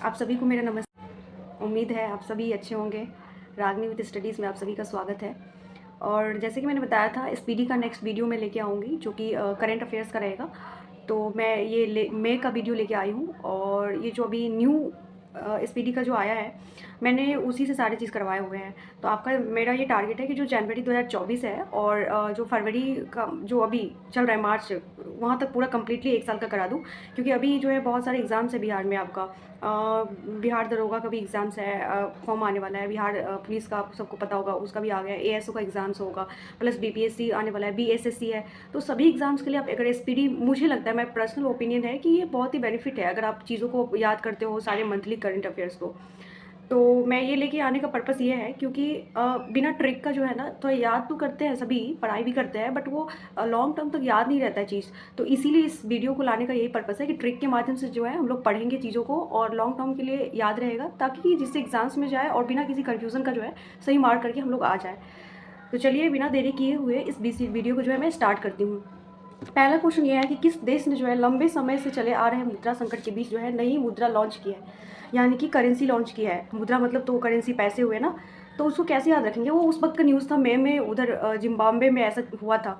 आप सभी को मेरा नमस्कार। उम्मीद है आप सभी अच्छे होंगे। रागनी विद स्टडीज़ में आप सभी का स्वागत है। और जैसे कि मैंने बताया था, एसपीडी का नेक्स्ट वीडियो मैं लेके आऊँगी जो कि करंट अफेयर्स का रहेगा। तो मैं ये मई का वीडियो लेके आई हूँ, और ये जो अभी न्यू एसपीडी का जो आया है, मैंने उसी से सारी चीज़ करवाए हुए हैं। तो आपका मेरा ये टारगेट है कि जो जनवरी 2024 है और जो फरवरी का जो अभी चल रहा है मार्च, वहाँ तक पूरा कम्प्लीटली 1 साल का करा दूँ। क्योंकि अभी जो है बहुत सारे एग्ज़ाम्स है बिहार में। आपका बिहार दरोगा का भी एग्ज़ाम्स है, फॉर्म आने वाला है। बिहार पुलिस का आप सबको पता होगा, उसका भी आ गया है। एएसओ का एग्ज़ाम्स होगा, प्लस बीपीएससी आने वाला है, बीएसएससी है। तो सभी एग्ज़ाम्स के लिए आप अगर एसपीडी, मुझे लगता है, मेरा पर्सनल ओपिनियन है कि ये बहुत ही बेनिफिट है अगर आप चीज़ों को याद करते हो, सारे मंथली करंट अफेयर्स को। तो मैं ये लेके आने का पर्पस ये है क्योंकि बिना ट्रिक का जो है ना, थोड़ा याद तो करते हैं, सभी पढ़ाई भी करते हैं, बट वो लॉन्ग टर्म तक याद नहीं रहता है चीज़। तो इसीलिए इस वीडियो को लाने का यही पर्पस है कि ट्रिक के माध्यम से जो है हम लोग पढ़ेंगे चीज़ों को, और लॉन्ग टर्म के लिए याद रहेगा, ताकि जिससे एग्जाम्स में जाए और बिना किसी कन्फ्यूज़न का जो है सही मार्क करके हम लोग आ जाए। तो चलिए बिना देरी किए हुए इस वीडियो को जो है मैं स्टार्ट करती हूँ। पहला क्वेश्चन ये है कि किस देश ने जो है लंबे समय से चले आ रहे मुद्रा संकट के बीच जो है नई मुद्रा लॉन्च की है, यानी कि करेंसी लॉन्च की है। मुद्रा मतलब तो करेंसी, पैसे हुए ना। तो उसको कैसे याद रखेंगे? वो उस वक्त का न्यूज़ था, मई में उधर जिम्बाब्वे में ऐसा हुआ था।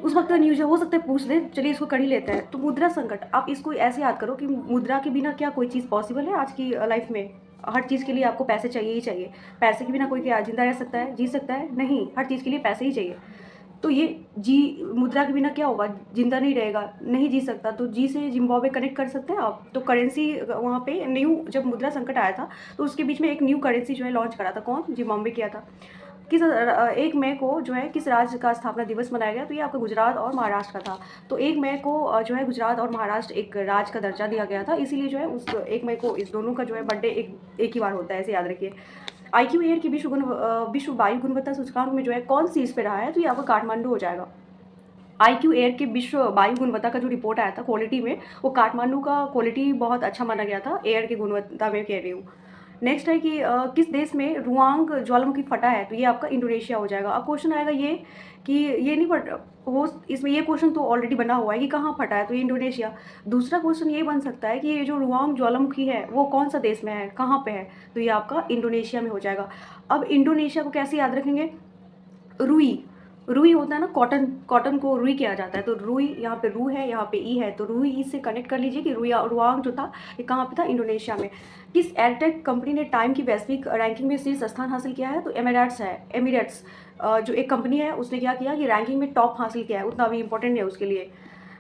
उस वक्त का न्यूज़ है, हो सकता है पूछ दे। चलिए इसको कर ही लेते हैं। तो मुद्रा संकट, आप इसको ऐसे याद करो कि मुद्रा के बिना क्या कोई चीज़ पॉसिबल है आज की लाइफ में? हर चीज़ के लिए आपको पैसे चाहिए ही चाहिए। पैसे के बिना कोई क्या जिंदा रह सकता है, जी सकता है? नहीं, हर चीज़ के लिए पैसे ही चाहिए। तो ये जी, मुद्रा के बिना क्या होगा? जिंदा नहीं रहेगा, नहीं जी सकता। तो जी से जिम्बाब्वे कनेक्ट कर सकते हैं आप। तो करेंसी वहाँ पे न्यू, जब मुद्रा संकट आया था तो उसके बीच में एक न्यू करेंसी जो है लॉन्च करा था। कौन? जिम्बाब्वे किया था। किस 1 मई को जो है किस राज्य का स्थापना दिवस मनाया गया? तो ये आपका गुजरात और महाराष्ट्र का था। तो 1 मई को जो है गुजरात और महाराष्ट्र एक राज्य का दर्जा दिया गया था, इसीलिए जो है उस 1 मई को इस दोनों का जो है बर्थडे एक ही बार होता है, ऐसे याद रखिए। आईक्यू एयर की विश्व वायु गुणवत्ता सूचकांक में जो है कौन सी इस पे रहा है? तो ये आपका काठमांडू हो जाएगा। आईक्यू एयर के विश्व वायु गुणवत्ता का जो रिपोर्ट आया था क्वालिटी में, वो काठमांडू का क्वालिटी बहुत अच्छा माना गया था, एयर की गुणवत्ता में कह रही हूँ। नेक्स्ट है कि किस देश में रुआंग ज्वालामुखी फटा है? तो ये आपका इंडोनेशिया हो जाएगा। अब क्वेश्चन आएगा ये कि ये नहीं फट हो, इसमें ये क्वेश्चन तो ऑलरेडी बना हुआ है कि कहाँ फटा है, तो ये इंडोनेशिया। दूसरा क्वेश्चन ये बन सकता है कि ये जो रुआंग ज्वालामुखी है वो कौन सा देश में है, कहाँ पे है? तो ये आपका इंडोनेशिया में हो जाएगा। अब इंडोनेशिया को कैसे याद रखेंगे? रुई, रुई होता है ना, कॉटन, कॉटन को रुई किया जाता है। तो रुई, यहाँ पे रू है, यहाँ पे ई है, तो रुई ई से कनेक्ट कर लीजिए कि रुआंग जो था ये कहाँ पे था? इंडोनेशिया में। किस एयरटेक कंपनी ने टाइम की वैश्विक रैंकिंग में शीर्ष स्थान हासिल किया है? तो एमिरेट्स है। एमिरेट्स जो एक कंपनी है, उसने क्या किया कि रैंकिंग में टॉप हासिल किया है, उतना अभी इंपॉर्टेंट है उसके लिए।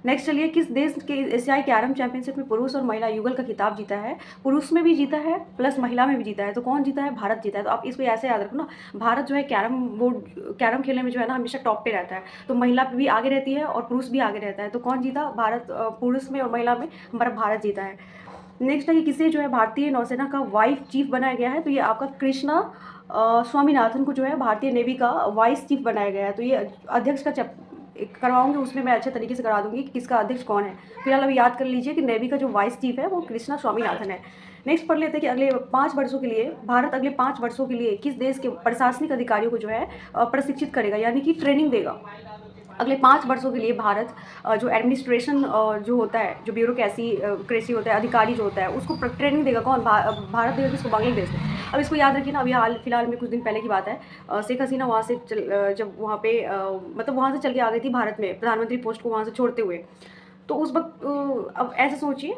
नेक्स्ट चलिए, किस देश के एशियाई कैरम चैंपियनशिप में पुरुष और महिला युगल का खिताब जीता है? पुरुष में भी जीता है प्लस महिला में भी जीता है। तो कौन जीता है? भारत जीता है। तो आप इसको ऐसे याद रखो ना, भारत जो है कैरम बोर्ड, कैरम खेलने में जो है ना हमेशा टॉप पे रहता है। तो महिला भी आगे रहती है और पुरुष भी आगे रहता है। तो कौन जीता? भारत। पुरुष में और महिला में हमारा भारत जीता है। नेक्स्ट है कि किसे जो है भारतीय नौसेना का वाइस चीफ बनाया गया है? तो ये आपका कृष्णा स्वामीनाथन को जो है भारतीय नेवी का वाइस चीफ बनाया गया है। तो ये अध्यक्ष का करवाऊंगी, उसमें मैं अच्छे तरीके से करा दूंगी कि किसका अध्यक्ष कौन है। फिलहाल अभी याद कर लीजिए कि नेवी का जो वाइस चीफ है वो कृष्णा स्वामीनाथन है। नेक्स्ट पढ़ लेते हैं कि अगले 5 वर्षों के लिए भारत अगले 5 वर्षों के लिए किस देश के प्रशासनिक अधिकारियों को जो है प्रशिक्षित करेगा, यानी कि ट्रेनिंग देगा। अगले 5 वर्षों के लिए भारत जो एडमिनिस्ट्रेशन जो होता है, जो ब्यूरोक्रेसी क्रेसी होता है, अधिकारी जो होता है, उसको ट्रेनिंग देगा। कौन? भारत देगा। किसको? बांग्लादेश को। अब इसको याद रखिए ना, अभी हाल फिलहाल में कुछ दिन पहले की बात है, शेख हसीना वहाँ से जब वहाँ पे मतलब वहाँ से चल के आ गई थी भारत में प्रधानमंत्री पोस्ट को वहाँ से छोड़ते हुए। तो उस वक्त अब ऐसे सोचिए,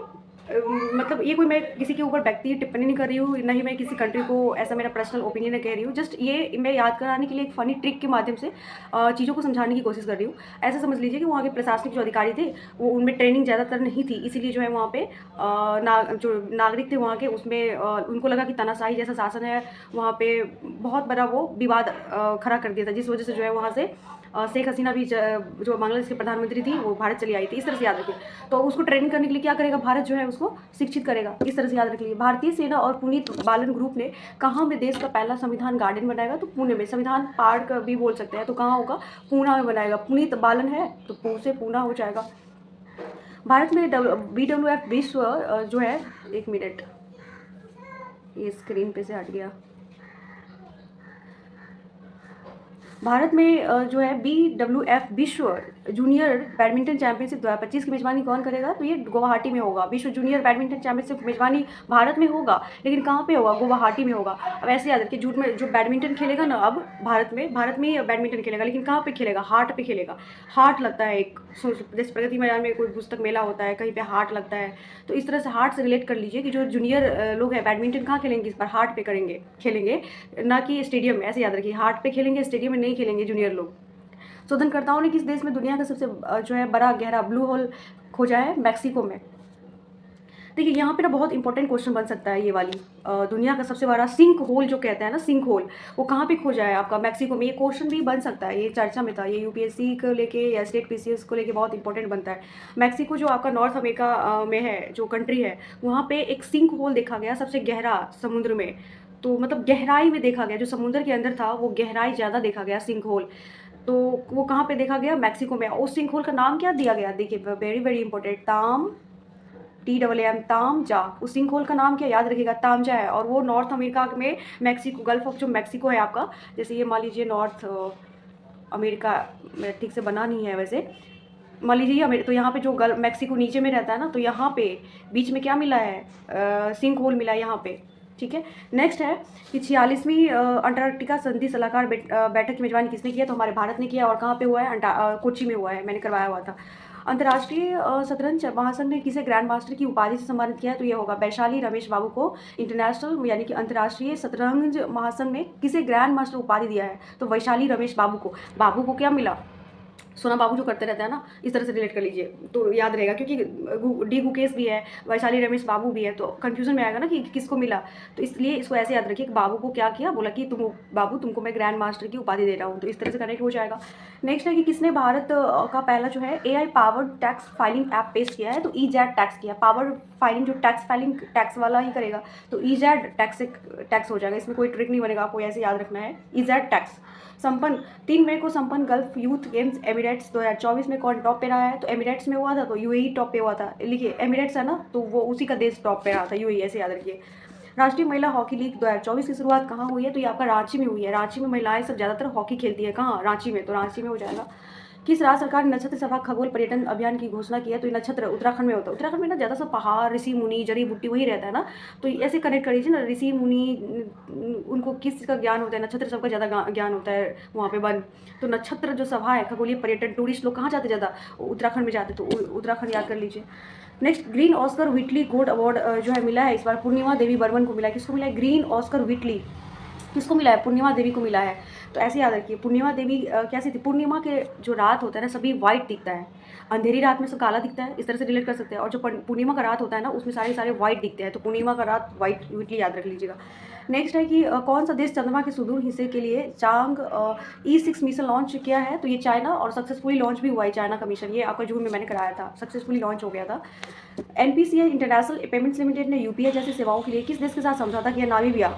मतलब ये कोई, मैं किसी के ऊपर व्यक्ति टिप्पणी नहीं कर रही हूँ, नहीं मैं किसी कंट्री को ऐसा मेरा पर्सनल ओपिनियन कह रही हूँ। जस्ट ये मैं याद कराने के लिए एक फ़नी ट्रिक के माध्यम से चीज़ों को समझाने की कोशिश कर रही हूँ। ऐसा समझ लीजिए कि वहाँ के प्रशासनिक जो अधिकारी थे, वो उनमें ट्रेनिंग ज़्यादातर नहीं थी, इसीलिए जो है वहाँ पे जो नागरिक थे वहाँ के, उसमें उनको लगा कि तानाशाही जैसा शासन है वहाँ पे, बहुत बड़ा वो विवाद खड़ा कर दिया था, जिस वजह से जो है वहाँ से शेख हसीना भी जो बांग्लादेश के प्रधानमंत्री थी वो भारत चली आई थी। इस तरह से याद रखिए। तो उसको ट्रेनिंग करने के लिए क्या करेगा भारत? जो है उसको शिक्षित करेगा। इस तरह से याद रख लीजिए। भारतीय सेना और पुनीत बालन ग्रुप ने कहाँ में देश का पहला संविधान गार्डन बनाएगा? तो पुणे में। संविधान पार्क भी बोल सकते हैं। तो कहाँ होगा? पूना में बनाएगा। पुनीत बालन है तो पू से पूना हो जाएगा। भारत में BWF विश्व जो है, 1 मिनट, ये स्क्रीन पे से हट गया। भारत में जो है BWF विश्व जूनियर बैडमिंटन चैंपियनशिप 2025 की मेजबानी कौन करेगा? तो ये गुवाहाटी में होगा। विश्व जूनियर बैडमिंटन चैंपियनशिप मेजबानी भारत में होगा, लेकिन कहाँ पे होगा? गुवाहाटी में होगा। अब ऐसे याद रखिए, झूठ में जो बैडमिंटन खेलेगा ना अब भारत में ही बैडमिंटन खेलेगा, लेकिन कहाँ पे खेलेगा? हाट पे खेलेगा। हाट लगता है एक, जैसे प्रगति मैदान में कोई पुस्तक मेला होता है, कहीं पे हाट लगता है, तो इस तरह से हाट से रिलेट कर लीजिए कि जो जूनियर लोग हैं बैडमिंटन कहाँ खेलेंगे इस बार? हाट पे खेलेंगे, ना कि स्टेडियम में। ऐसे याद रखिए, हाट पे खेलेंगे, स्टेडियम में नहीं खेलेंगे जूनियर लोग। शोधनकर्ताओं ने किस देश में दुनिया का सबसे जो है बड़ा गहरा ब्लू होल खोजा है? मैक्सिको में। देखिए यहाँ पे ना बहुत इंपॉर्टेंट क्वेश्चन बन सकता है ये वाली, दुनिया का सबसे बड़ा सिंक होल जो कहते हैं ना, सिंक होल, वो कहाँ पे खोजा है? आपका मैक्सिको में। ये क्वेश्चन भी बन सकता है, ये चर्चा में था, ये यूपीएससी को लेके या स्टेट पीसीएस को लेके बहुत इंपॉर्टेंट बनता है। मैक्सिको जो आपका नॉर्थ अमेरिका में है, जो कंट्री है, वहाँ पे एक सिंक होल देखा गया सबसे गहरा समुद्र में। तो मतलब गहराई में देखा गया, जो समुद्र के अंदर था वो गहराई ज़्यादा देखा गया सिंक होल। तो वो कहाँ पे देखा गया? मैक्सिको में। उस सिंक होल का नाम क्या दिया गया? देखिए वेरी वेरी इंपॉर्टेंट, TAM तामजा। उस सिंक होल का नाम क्या? याद रखिएगा, तामजा है। और वो नॉर्थ अमेरिका में मैक्सिको, गल्फ ऑफ जो मैक्सिको है आपका, जैसे ये मान लीजिए नॉर्थ अमेरिका, मेरा ठीक से बना नहीं है वैसे, मान लीजिए तो यहाँ पे जो गल्फ मैक्सिको नीचे में रहता है ना, तो यहाँ पे बीच में क्या मिला है? सिंक होल मिला है यहाँ पे। ठीक है, नेक्स्ट है कि 46वीं अंटार्कटिका संधि सलाहकार बैठक की मेजबानी किसने किया? तो हमारे भारत ने किया। और कहाँ पे हुआ है? कोच्चि में हुआ है, मैंने करवाया हुआ था। अंतर्राष्ट्रीय शतरंज महासंघ ने किसे ग्रैंड मास्टर की उपाधि से सम्मानित किया है? तो ये होगा वैशाली रमेश बाबू को। इंटरनेशनल यानी कि अंतर्राष्ट्रीय शतरंज महासंघ ने किसे ग्रैंड मास्टर उपाधि दिया है? तो वैशाली रमेश बाबू को। बाबू को क्या मिला? सोना बाबू जो करते रहता है ना, इस तरह से रिलेट कर लीजिए तो याद रहेगा, क्योंकि डी गुकेश भी है, वैशाली रमेश बाबू भी है, तो कंफ्यूजन में आएगा ना कि किसको मिला। तो इसलिए इसको ऐसे याद रखिए कि बाबू को क्या किया, बोला कि बाबू तुमको मैं ग्रैंड मास्टर की उपाधि दे रहा हूँ, तो इस तरह से कनेक्ट हो जाएगा। नेक्स्ट है कि किसने भारत का पहला जो है AI powered tax filing app पेश किया है? तो EJAD टैक्स किया। पावर्ड फाइलिंग जो टैक्स फाइलिंग टैक्स वाला ही करेगा, तो EJAD टैक्स हो जाएगा, इसमें कोई ट्रिक नहीं बनेगा, आपको ऐसे याद रखना है, EJAD टैक्स। संपन्न 3 मई को संपन्न गल्फ यूथ गेम्स एमिरेट्स 2024 में कौन टॉप पे रहा है? तो एमिरेट्स में हुआ था, तो UAE टॉप पे हुआ था। लिखिए एमिरेट्स है ना, तो वो उसी का देश टॉप पे रहा था, UAE, ऐसे याद रखिए। राष्ट्रीय महिला हॉकी लीग 2024 की शुरुआत कहाँ हुई है? तो ये आपका रांची में हुई है। रांची में महिलाएं सब ज़्यादातर हॉकी खेलती है। कहाँ? रांची में, तो रांची में हो जाएगा। किस राज्य सरकार ने नक्षत्र सभा खगोल पर्यटन अभियान की घोषणा की है? तो ये नक्षत्र उत्तराखंड में होता है। उत्तराखंड में ना ज़्यादा सब पहाड़, ऋषि मुनि, जड़ी बूटी वही रहता है ना, तो ऐसे कनेक्ट कर लीजिए ना, ऋषि मुनि उनको किस चीज़ का ज्ञान होता है? नक्षत्र सबका ज़्यादा ज्ञान होता है वहाँ पे वन। तो नक्षत्र जो सभा है, खगोलीय पर्यटन, टूरिस्ट लोग कहाँ जाते ज़्यादा? उत्तराखंड में जाते, तो उत्तराखंड याद कर लीजिए। Next, green Oscar Whitley gold award जो है मिला है इस बार पूर्णिमा देवी बर्मन को मिला है। किसको मिला है? ग्रीन ऑस्कर व्हिटली किसको मिला है? पूर्णिमा देवी को मिला है। तो ऐसे याद रखिए, पूर्णिमा देवी कैसी थी? पूर्णिमा के जो रात होता है ना, सभी वाइट दिखता है, अंधेरी रात में सब काला दिखता है, इस तरह से रिलेट कर सकते हैं। और जो पूर्णिमा का रात होता है ना, उसमें सारे वाइट दिखते हैं, तो पूर्णिमा का रात वाइट व्हिटली याद रख लीजिएगा। नेक्स्ट है कि कौन सा देश चंद्रमा के सुदूर हिस्से के लिए चांग E6 मिशन लॉन्च किया है? तो ये चाइना, और सक्सेसफुली लॉन्च भी हुआ है चाइना का मिशन। ये आपका जून में मैंने कराया था, सक्सेसफुली लॉन्च हो गया था। NPCI इंटरनेशनल पेमेंट्स लिमिटेड ने UPI जैसी सेवाओं के लिए किस देश के साथ समझौता किया? नामीबिया।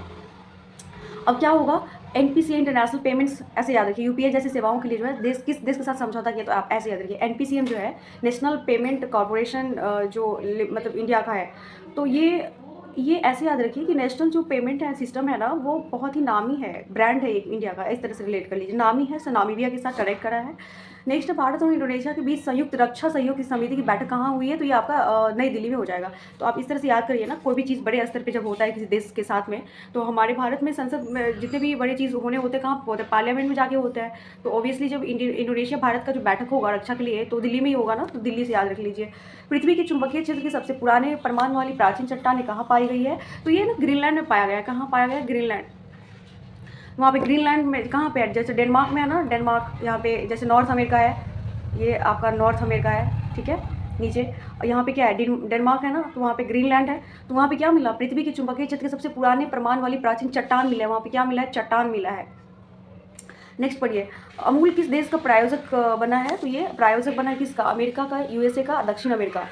अब क्या होगा? NPCI इंटरनेशनल पेमेंट्स, ऐसे याद रखिए, UPI जैसी सेवाओं के लिए जो है किस देश के साथ समझौता किया? तो आप ऐसे याद रखिए, NPCM जो है नेशनल पेमेंट कॉरपोरेशन, जो मतलब इंडिया का है, तो ये ऐसे याद रखिए कि नेशनल जो पेमेंट है सिस्टम है ना, वो बहुत ही नामी है, ब्रांड है एक इंडिया का, इस तरह से रिलेट कर लीजिए, नामी है, नामीबिया के साथ कनेक्ट करा है। नेक्स्ट, भारत और इंडोनेशिया के बीच संयुक्त रक्षा सहयोग की समिति की बैठक कहाँ हुई है? तो ये आपका नई दिल्ली में हो जाएगा। तो आप इस तरह से याद करिए ना, कोई भी चीज़ बड़े स्तर पे जब होता है किसी देश के साथ में, तो हमारे भारत में संसद में जितने भी बड़े चीज़ होने होते हैं, कहाँ होते हैं? पार्लियामेंट में जाके होता है। तो ऑब्वियसली जब इंडोनेशिया भारत का जो बैठक होगा रक्षा के लिए, तो दिल्ली में ही होगा ना, तो दिल्ली से याद रख लीजिए। पृथ्वी के चुंबकीय क्षेत्र की सबसे पुराने परमाणु वाली प्राचीन चट्टान कहाँ पाई गई है? तो ये ना ग्रीनलैंड में पाया गया है। कहाँ पाया गया? ग्रीनलैंड। वहाँ पे ग्रीनलैंड में कहाँ पे है? जैसे डेनमार्क में है ना, डेनमार्क, यहाँ पे जैसे नॉर्थ अमेरिका है, ये आपका नॉर्थ अमेरिका है, ठीक है, नीचे। और यहाँ पे क्या है? डेनमार्क है ना, तो वहाँ पे ग्रीनलैंड है। तो वहाँ पे क्या मिला? पृथ्वी के चुंबकीय क्षेत्र के सबसे पुराने परमाणु वाली प्राचीन चट्टान मिला है। वहाँ पे क्या मिला है? चट्टान मिला है। नेक्स्ट पढ़िए, अमूल किस देश का प्रायोजक बना है? तो ये प्रायोजक बना है किसका? अमेरिका का, USA का, दक्षिण अमेरिका।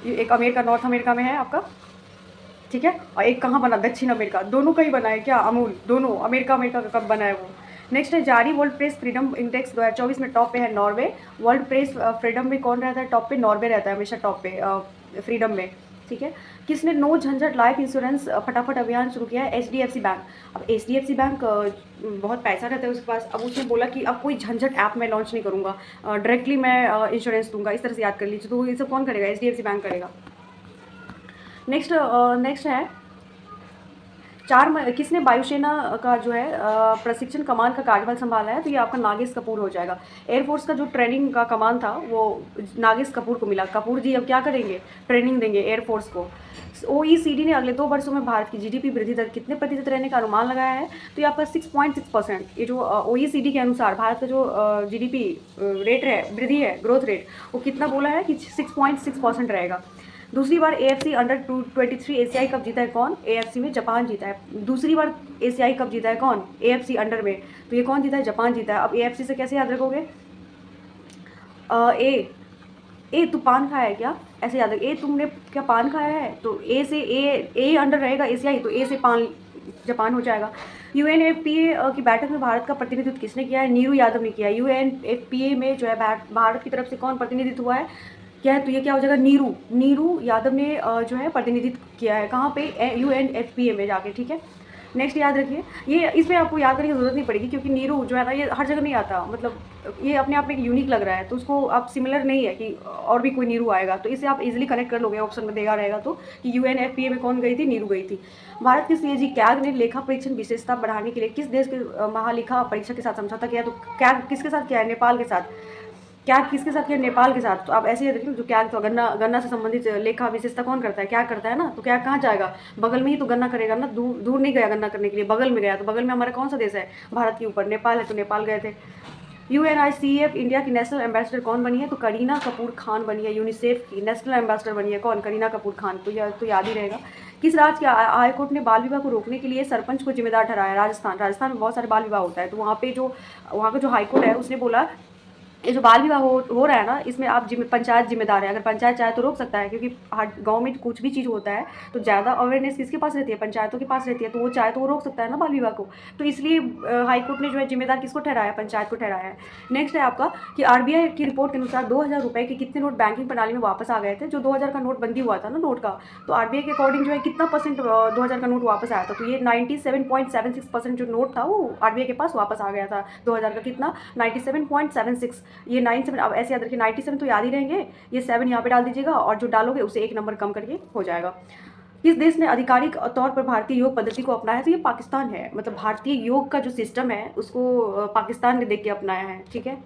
एक अमेरिका नॉर्थ अमेरिका में है आपका, ठीक है, और एक कहाँ बना? दक्षिण अमेरिका। दोनों का ही बना है क्या? अमूल दोनों अमेरिका का कब बना है वो। नेक्स्ट है, जारी वर्ल्ड प्रेस फ्रीडम इंडेक्स 2024 में टॉप पे है नॉर्वे। वर्ल्ड प्रेस फ्रीडम में कौन रहता है टॉप पे? नॉर्वे रहता है हमेशा टॉप पे फ्रीडम में, ठीक है। किसने नो झंझट लाइफ इंश्योरेंस फटाफट अभियान शुरू किया है? HDFC bank. अब HDFC बैंक बहुत पैसा रहता है उसके पास, अब उसने बोला कि अब कोई झंझट ऐप में लॉन्च नहीं करूँगा, डायरेक्टली मैं इंश्योरेंस दूंगा, इस तरह से याद कर लीजिए। तो ये सब कौन करेगा? HDFC बैंक करेगा। नेक्स्ट है किसने वायुसेना का जो है प्रशिक्षण कमान का कार्यभार संभाला है? तो ये आपका नागेश कपूर हो जाएगा। एयरफोर्स का जो ट्रेनिंग का कमान था वो नागेश कपूर को मिला। कपूर जी अब क्या करेंगे? ट्रेनिंग देंगे एयरफोर्स को। OECD ने अगले 2 वर्षों में भारत की GDP वृद्धि दर कितने प्रतिशत रहने का अनुमान लगाया है? तो ये आपका 6.6%। ये जो OECD के अनुसार भारत का जो GDP रेट है, वृद्धि है, ग्रोथ रेट, वो कितना बोला है कि 6.6% रहेगा। दूसरी बार AFC अंडर-23 एशियाई कप जीता है कौन? AFC में जापान जीता है। दूसरी बार एशियाई कप जीता है कौन? AFC अंडर में, तो ये कौन जीता है? जापान जीता है। अब AFC से कैसे याद रखोगे? ए तू पान खाया है क्या? ऐसे याद रख, ए तुमने क्या पान खाया है? तो ए से ए अंडर रहेगा एशियाई, तो ए से पान जापान हो जाएगा। UNFPA की बैठक में भारत का प्रतिनिधित्व किसने किया है? नीरू यादव ने किया है। UNFPA में जो है भारत की तरफ से कौन प्रतिनिधित्व हुआ है? क्या है? तो ये क्या हो जाएगा? नीरू यादव ने जो है प्रतिनिधित्व किया है। कहाँ पे? UNFPA में जाके, ठीक है। नेक्स्ट याद रखिए, ये इसमें आपको याद करने की ज़रूरत नहीं पड़ेगी क्योंकि नीरू जो है ना ये हर जगह नहीं आता, मतलब ये अपने आप में यूनिक लग रहा है, तो उसको आप सिमिलर नहीं है कि और भी कोई नीरू आएगा, तो इसे आप इजीली कनेक्ट कर लोगे। ऑप्शन में देगा रहेगा तो कि UNFPA में कौन गई थी? नीरू गई थी। भारत के CAG कैग ने लेखा परीक्षण विशेषता बढ़ाने के लिए किस देश के महालेखा परीक्षक के साथ समझौता किया? तो कैग किसके साथ किया है? नेपाल के साथ। क्या किसके साथ किया? नेपाल के साथ। तो आप ऐसे ही देखिए, जो क्या तो गन्ना से संबंधित लेखा विशेषता कौन करता है? क्या करता है ना, तो क्या कहाँ जाएगा? बगल में ही तो गन्ना करेगा ना, दूर नहीं गया गन्ना करने के लिए, बगल में गया। तो बगल में हमारा कौन सा देश है भारत के ऊपर? नेपाल है, तो नेपाल गए थे। UNICEF इंडिया की नेशनल एम्बेसडर कौन बनी है? तो करीना कपूर खान बनी है। यूनिसेफ की नेशनल एम्बेसडर बनी है कौन? करीना कपूर खान। तो याद ही रहेगा। किस राज्य के हाईकोर्ट ने बाल विवाह को रोकने के लिए सरपंच को जिम्मेदार ठहराया? राजस्थान में बहुत सारे बाल विवाह होता है, तो वहाँ का जो हाईकोर्ट है उसने बोला ये जो बाल विवाह हो रहा है ना, इसमें आप पंचायत जिम्मेदार है। अगर पंचायत चाहे तो रोक सकता है, क्योंकि हर गांव में कुछ भी चीज़ होता है तो ज़्यादा अवेयरनेस किसके पास रहती है? पंचायतों के पास रहती है, तो वो चाहे तो वो रोक सकता है ना बाल विवाह को। तो इसलिए हाईकोर्ट ने जो है जिम्मेदार किसको ठहराया? पंचायत को ठहराया है। नेक्स्ट है आपका कि RBI की रिपोर्ट के अनुसार 2000 रुपये के कितने नोट बैंकिंग प्रणाली में वापस आ गए थे? जो 2000 का नोटबंदी हुआ था ना नोट का, तो RBI के अकॉर्डिंग जो है कितना परसेंट 2000 का नोट वापस आया था? तो ये 97.76% जो नोट था वो RBI के पास वापस आ गया था 2000 का। कितना? 97.76। ये 97, अब ऐसे याद रखिए, 97 तो याद ही रहेंगे, ये 7 यहाँ पे डाल दीजिएगा और जो डालोगे उसे 1 नंबर कम करके हो जाएगा। किस देश ने आधिकारिक तौर पर भारतीय योग पद्धति को अपनाया? तो ये पाकिस्तान है। मतलब भारतीय योग का जो सिस्टम है उसको पाकिस्तान ने देख के अपनाया है, ठीक है।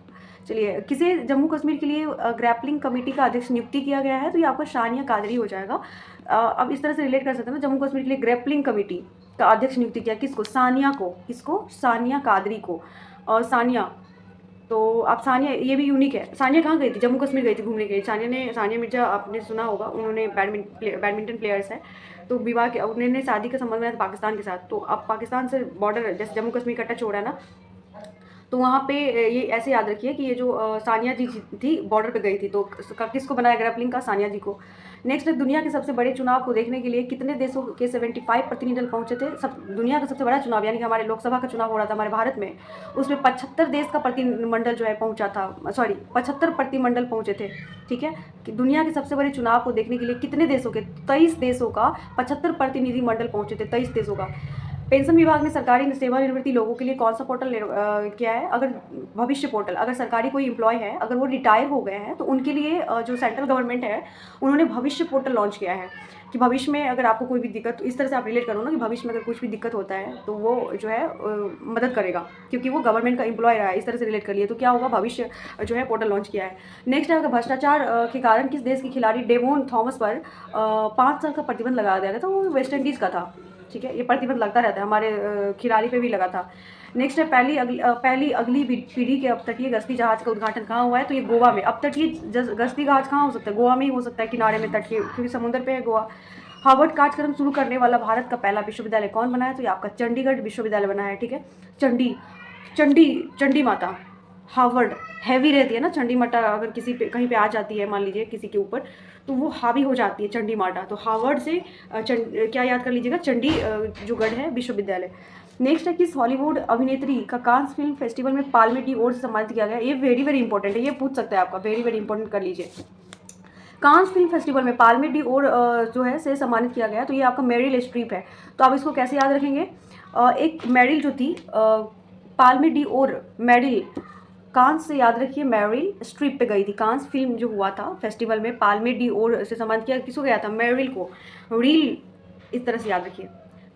चलिए, किसे जम्मू कश्मीर के लिए ग्रैपलिंग कमेटी का अध्यक्ष नियुक्ति किया गया है? तो ये आपका सानिया कादरी हो जाएगा। अब इस तरह से रिलेट कर सकते हैं ना, जम्मू कश्मीर के लिए ग्रैपलिंग कमेटी का अध्यक्ष नियुक्ति किया किसको? सानिया को। किसको? सानिया कादरी को। और सानिया, तो आप सानिया, ये भी यूनिक है। सानिया कहाँ गई थी? जम्मू कश्मीर गई थी घूमने के लिए। सानिया मिर्जा आपने सुना होगा, उन्होंने बैडमिंटन प्लेयर्स है, तो विवाह के उन्होंने शादी का संबंध बनाया था पाकिस्तान के साथ। तो अब पाकिस्तान से बॉर्डर जैसे जम्मू कश्मीर का टच हो रहा है ना, तो वहाँ पे ये ऐसे याद रखिए कि ये जो सानिया जी थी बॉर्डर पे गई थी, तो किसको बनाया ग्रैपलिंग का? सानिया जी को। नेक्स्ट है, दुनिया के सबसे बड़े चुनाव को देखने के लिए कितने देशों के 75 प्रतिनिधिमंडल पहुंचे थे? दुनिया का सबसे बड़ा चुनाव, यानी कि हमारे लोकसभा का चुनाव हो रहा था हमारे भारत में, उसमें 75 देश का प्रतिनिधिमंडल जो है पहुंचा था, 75 प्रतिनिधिमंडल पहुंचे थे, ठीक है। कि दुनिया के सबसे बड़े चुनाव को देखने के लिए कितने देशों के? 23 देशों का 75 प्रतिनिधिमंडल पहुंचे थे, 23 देशों का। पेंशन विभाग ने सरकारी सेवानिवृत्ति लोगों के लिए कौन सा पोर्टल किया है? अगर भविष्य पोर्टल, अगर सरकारी कोई एम्प्लॉय है, अगर वो रिटायर हो गए हैं तो उनके लिए जो सेंट्रल गवर्नमेंट है उन्होंने भविष्य पोर्टल लॉन्च किया है कि भविष्य में अगर आपको कोई भी दिक्कत, तो इस तरह से आप रिलेट करो ना कि भविष्य में अगर कुछ भी दिक्कत होता है तो वो जो है मदद करेगा, क्योंकि वो गवर्नमेंट का एम्प्लॉय रहा है। इस तरह से रिलेट कर लिए तो क्या होगा? भविष्य जो है पोर्टल लॉन्च किया है। नेक्स्ट है, अगर भ्रष्टाचार के कारण किस देश के खिलाड़ी डेवोन थॉमस पर 5 साल का प्रतिबंध लगा दिया गया था? वो वेस्ट इंडीज़ का था, ठीक है। ये प्रतिबंध लगता रहता है, हमारे खिलाड़ी पे भी लगा था। नेक्स्ट है, पहली अगली पीढ़ी के अपतटीय गश्ती जहाज का उद्घाटन कहाँ हुआ है? तो ये गोवा में। अपतटीय गश्ती जहाज कहाँ हो सकता है? गोवा में ही हो सकता है, किनारे में, तटीय, क्योंकि समुद्र पे है गोवा। हार्वर्ड कार्यक्रम शुरू करने वाला भारत का पहला विश्वविद्यालय कौन बना है? तो ये आपका चंडीगढ़ विश्वविद्यालय बना है, ठीक है। चंडी माता हार्वर्ड हैवी रहती है ना, चंडी माता अगर किसी पे कहीं पे आ जाती है, मान लीजिए किसी के ऊपर, तो वो हावी हो जाती है चंडी माता। तो हार्वर्ड से क्या याद कर लीजिएगा? चंडी जो गढ़ है विश्वविद्यालय। नेक्स्ट है, किस हॉलीवुड अभिनेत्री का कांस फिल्म फेस्टिवल में पाल्मे डी ओर से सम्मानित किया गया? ये वेरी वेरी इंपॉर्टेंट है, ये पूछ सकता है आपका, वेरी वेरी इंपॉर्टेंट कर लीजिए। कांस फिल्म फेस्टिवल में पाल्मे डी ओर जो है से सम्मानित किया गया, तो ये आपका मेरिल स्ट्रीप है। तो आप इसको कैसे याद रखेंगे? एक मेरिल जो थी, पाल्मे डी ओर मेरिल, कांस से याद रखिए मेरिल स्ट्रीप पे गई थी। कांस फिल्म जो हुआ था फेस्टिवल में पाल्मे डी ओर से सम्मानित किया, किसको गया था? मेरिल को। रील इस तरह से याद रखिए।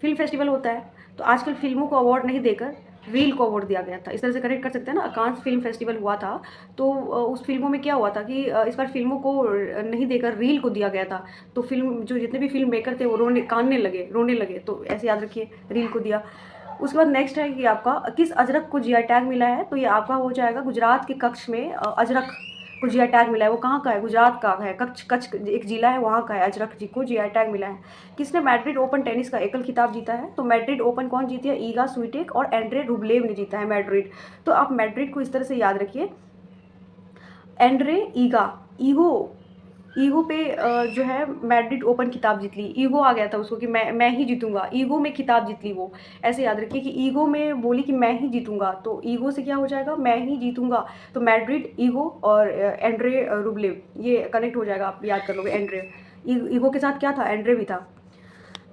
फिल्म फेस्टिवल होता है तो आजकल फिल्मों को अवार्ड नहीं देकर रील को अवार्ड दिया गया था, इस तरह से कनेक्ट कर सकते हैं ना। कांस फिल्म फेस्टिवल हुआ था तो उस फिल्मों में क्या हुआ था कि इस बार फिल्मों को नहीं देकर रील को दिया गया था, तो फिल्म जो जितने भी फिल्म मेकर थे वो रोने लगे, तो ऐसे याद रखिए रील को दिया। उसके बाद नेक्स्ट है कि आपका किस अजरक को जीआई टैग मिला है, तो ये आपका हो जाएगा गुजरात के कच्छ में अजरक को जीआई टैग मिला है। वो कहाँ का है? गुजरात का है, कच्छ एक जिला है वहाँ का है, अजरक जी को जीआई टैग मिला है। किसने मैड्रिड ओपन टेनिस का एकल खिताब जीता है? तो मैड्रिड ओपन कौन जीती है? ईगा स्विटेक और एंड्रे रुब्लेव ने जीता है मैड्रिड। तो आप मैड्रिड को इस तरह से याद रखिए, एंड्रे ईगा, ईगो पे जो है मैड्रिड ओपन खिताब जीत ली। ईगो आ गया था उसको कि मैं ही जीतूंगा, ईगो में खिताब जीत ली वो। ऐसे याद रखिए कि ईगो में बोली कि मैं ही जीतूंगा, तो ईगो से क्या हो जाएगा? मैं ही जीतूंगा। तो मैड्रिड, ईगो और एंड्रे रुब्लेव, ये कनेक्ट हो जाएगा, आप याद कर लोगे। एंड्रे, ईगो के साथ क्या था? एंड्रे भी था।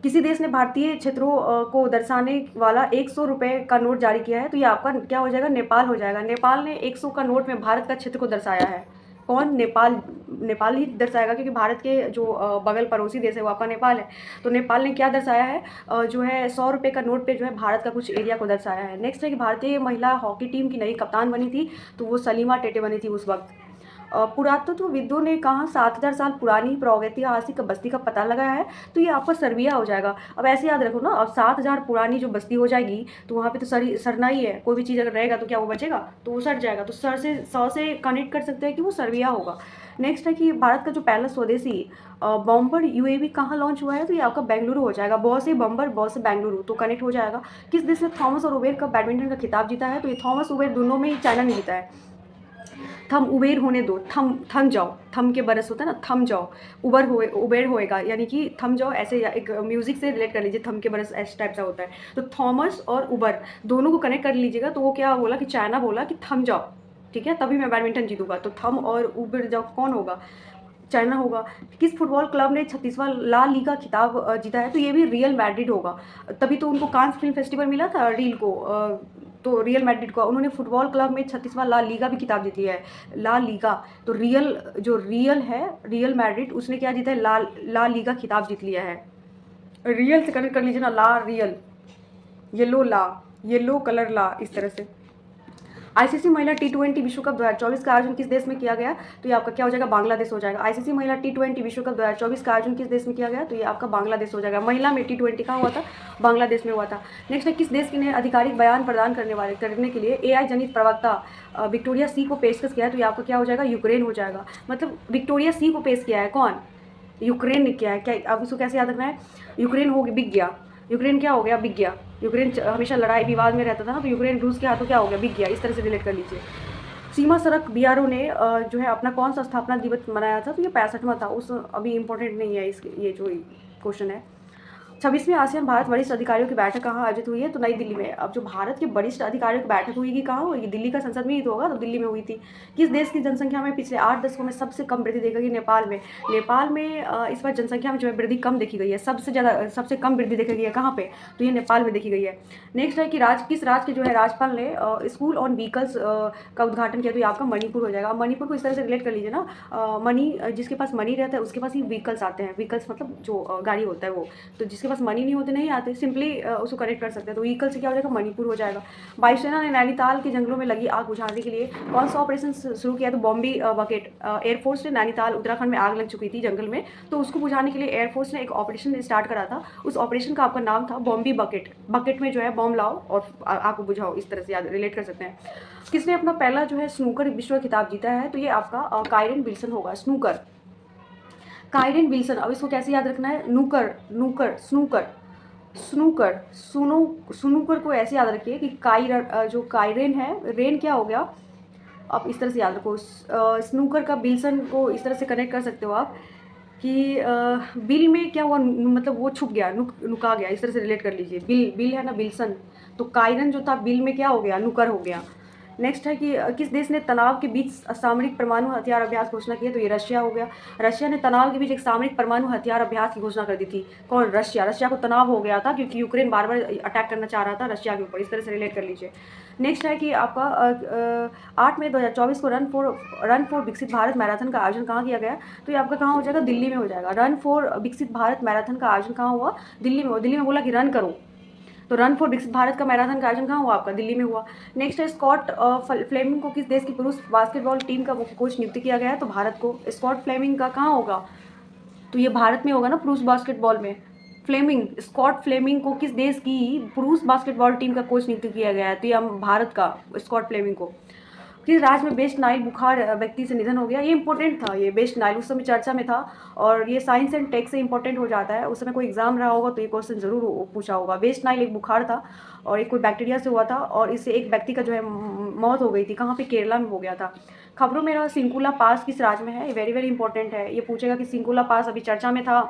किसी देश ने भारतीय क्षेत्रों को दर्शाने वाला 100 रुपये का नोट जारी किया है, तो ये आपका क्या हो जाएगा? नेपाल हो जाएगा। नेपाल ने 100 का नोट में भारत का क्षेत्र को दर्शाया है। कौन? नेपाल ही दर्शाएगा, क्योंकि भारत के जो बगल पड़ोसी देश है वो आपका नेपाल है। तो नेपाल ने क्या दर्शाया है? जो है 100 रुपये का नोट पे जो है भारत का कुछ एरिया को दर्शाया है। नेक्स्ट है कि भारतीय महिला हॉकी टीम की नई कप्तान बनी थी, तो वो सलीमा टेटे बनी थी उस वक्त। पुरातत्वविदों ने कहा 7000 साल पुरानी प्रागैतिहासिक बस्ती का पता लगाया है, तो ये आपका सर्बिया हो जाएगा। अब ऐसे याद रखो ना, अब 7000 पुरानी जो बस्ती हो जाएगी तो वहाँ पे तो सरना ही है, कोई भी चीज़ अगर रहेगा तो क्या वो बचेगा? तो वो सड़ जाएगा। तो सौ से कनेक्ट कर सकते हैं कि वो सर्बिया होगा। नेक्स्ट है कि भारत का जो पहला स्वदेशी बॉम्बर यूएवी कहाँ लॉन्च हुआ है, तो ये आपका बेंगलुरु हो जाएगा। बॉ से बम्बर, बॉ से बेंगलुरु, तो कनेक्ट हो जाएगा। किस देश ने थॉमस और उबेर का बैडमिंटन का खिताब जीता है, तो ये थॉमस उबेर दोनों में ही चाइना ने जीता है। थम उबेर होने दो, थम जाओ, थम के बरस होता है ना, थम जाओ, उबेर होएगा, यानी कि थम जाओ। ऐसे एक म्यूजिक से रिलेट कर लीजिए, थम के बरस ऐसे टाइप से होता है। तो थॉमस और उबर दोनों को कनेक्ट कर लीजिएगा, तो वो क्या बोला कि चाइना बोला कि थम जाओ, ठीक है, तभी मैं बैडमिंटन जीतूंगा। तो थम और उबर जाओ कौन होगा? चाइना होगा। किस फुटबॉल क्लब ने 36वां ला लीगा खिताब जीता है, तो ये भी रियल मैड्रिड होगा। तभी तो उनको कांस फिल्म फेस्टिवल मिला था रील को, तो रियल मैड्रिड को। उन्होंने फुटबॉल क्लब में 36वां ला लीगा भी खिताब जीती है, ला लीगा। तो रियल है, रियल मैड्रिड, उसने क्या जीता है? ला लीगा खिताब जीत लिया है। रियल से कनेक्ट कर लीजिए ना, ला रियल, येलो कलर ला, इस तरह से। आईसीसी महिला T20 विश्व कप 2024 का आयोजन किस देश में किया गया, तो ये आपका क्या हो जाएगा? बांग्लादेश हो जाएगा। आईसीसी महिला T20 विश्व कप 2024 का आयोजन किस देश में किया गया, तो ये आपका बांग्लादेश हो जाएगा। महिला में T20 कहाँ हुआ था? बांग्लादेश में हुआ था। नेक्स्ट है किस देश ने आधिकारिक बयान प्रदान करने के लिए AI जनित प्रवक्ता विक्टोरिया सी को पेशकश किया है, तो ये आपका क्या हो जाएगा? यूक्रेन हो जाएगा। मतलब विक्टोरिया सी को पेश किया है कौन? यूक्रेन ने किया है। क्या अब इसको कैसे याद रखना है? यूक्रेन हो गया, बिक गया। यूक्रेन क्या हो गया? बिक गया। यूक्रेन हमेशा लड़ाई विवाद में रहता था ना, तो यूक्रेन रूस के हाथों क्या हो गया? बिक गया। इस तरह से रिलेट कर लीजिए। सीमा सड़क बीआरओ ने जो है अपना कौन सा स्थापना दिवस मनाया था, तो ये 65वां था। उस अभी इंपॉर्टेंट नहीं है ये जो क्वेश्चन है। 26वीं आसियान भारत वरिष्ठ अधिकारियों की बैठक कहाँ आयोजित हुई है, तो नई दिल्ली में। अब जो भारत के वरिष्ठ अधिकारियों की बैठक हुई कहाँ हुई? दिल्ली का संसद में ही तो होगा, तो दिल्ली में हुई थी। किस देश की जनसंख्या में पिछले 8 दशकों में सबसे कम वृद्धि देखी गई? नेपाल में। नेपाल में इस बार जनसंख्या में जो है वृद्धि कम देखी गई है, सबसे कम वृद्धि देखी गई है कहाँ पे? तो ये नेपाल में देखी गई है। नेक्स्ट है कि किस राज्य के जो है राज्यपाल ने स्कूल ऑन व्हीकल्स का उद्घाटन किया, तो ये आपका मणिपुर हो जाएगा। मणिपुर को इस तरह से रिलेट कर लीजिए ना, मनी जिसके पास मनी रहता है उसके पास ही व्हीकल्स आते हैं। व्हीकल्स मतलब जो गाड़ी होता है वो, तो जिसके पास मनी नहीं होते नहीं आते, सिंपली उसको कनेक्ट कर सकते हैं। तो व्हीकल से क्या हो जाएगा? मणिपुर हो जाएगा। वायुसेना ने नैनीताल के जंगलों में लगी आग बुझाने के लिए कौन सा ऑपरेशन शुरू किया? तो बॉम्बी बकेट। एयरफोर्स ने नैनीताल उत्तराखंड में आग लग चुकी थी जंगल में, तो उसको बुझाने के लिए एयरफोर्स ने एक ऑपरेशन स्टार्ट करा था। उस ऑपरेशन का आपका नाम था बॉम्बी बकेट। बकेट में जो है बॉम्ब लाओ और आग को बुझाओ, इस तरह से याद रिलेट कर सकते हैं। किसने अपना पहला जो है स्नूकर विश्व खिताब जीता है, तो ये आपका काइरन विल्सन होगा। Snooker, Kieron Wilson. अब इसको कैसे याद रखना है? स्नूकर को ऐसे याद रखिए कि जो काइरेन है, रेन क्या हो गया? आप इस तरह से याद रखो। स्नूकर का बिल्सन को इस तरह से कनेक्ट कर सकते हो आप कि बिल में क्या हुआ? मतलब वो छुप गया, नुका गया, इस तरह से रिलेट कर लीजिए। बिल है ना, बिल्सन। तो काइरन जो था बिल में क्या हो गया? नुकर हो गया। नेक्स्ट है कि किस देश ने तनाव के बीच सामरिक परमाणु हथियार अभ्यास घोषणा की है, तो ये रशिया हो गया। रशिया ने तनाव के बीच एक सामरिक परमाणु हथियार अभ्यास की घोषणा कर दी थी। कौन? रशिया। रशिया को तनाव हो गया था क्योंकि यूक्रेन बार बार अटैक करना चाह रहा था रशिया के ऊपर, इस तरह से रिलेट कर लीजिए। नेक्स्ट है कि आपका 8 मई 2024 को रन फॉर विकसित भारत मैराथन का आयोजन कहाँ किया गया? तो ये आपका कहाँ हो जाएगा? दिल्ली में हो जाएगा। रन फॉर विकसित भारत मैराथन का आयोजन कहाँ हुआ? दिल्ली में। दिल्ली में बोला कि रन करो, तो रन फॉर विकसित भारत का मैराथन का आयोजन कहाँ हुआ? आपका दिल्ली में हुआ। नेक्स्ट है स्कॉट फ्लेमिंग को किस देश की पुरुष बास्केटबॉल टीम का कोच नियुक्त किया गया है? तो भारत को। स्कॉट फ्लेमिंग का कहाँ होगा? तो ये भारत में होगा ना, पुरुष बास्केटबॉल में। स्कॉट फ्लेमिंग को किस देश की पुरुष बास्केटबॉल टीम का कोच नियुक्त किया गया है? तो ये हम भारत का, स्कॉट फ्लेमिंग को। किस राज्य में वेस्ट नाइल बुखार व्यक्ति से निधन हो गया? ये इंपॉर्टेंट था, ये वेस्ट नाइल उस समय चर्चा में था और ये साइंस एंड टेक से इंपॉर्टेंट हो जाता है। उस समय कोई एग्जाम रहा होगा तो ये क्वेश्चन जरूर पूछा होगा। वेस्ट नाइल एक बुखार था और एक कोई बैक्टीरिया से हुआ था और इससे एक व्यक्ति का जो है मौत हो गई थी। कहाँ पे? केरला में हो गया था। खबरों में रहा सिंकुला पास किस राज्य में है? ये वेरी वेरी इंपॉर्टेंट है। ये पूछेगा कि सिंकुला पास अभी चर्चा में था,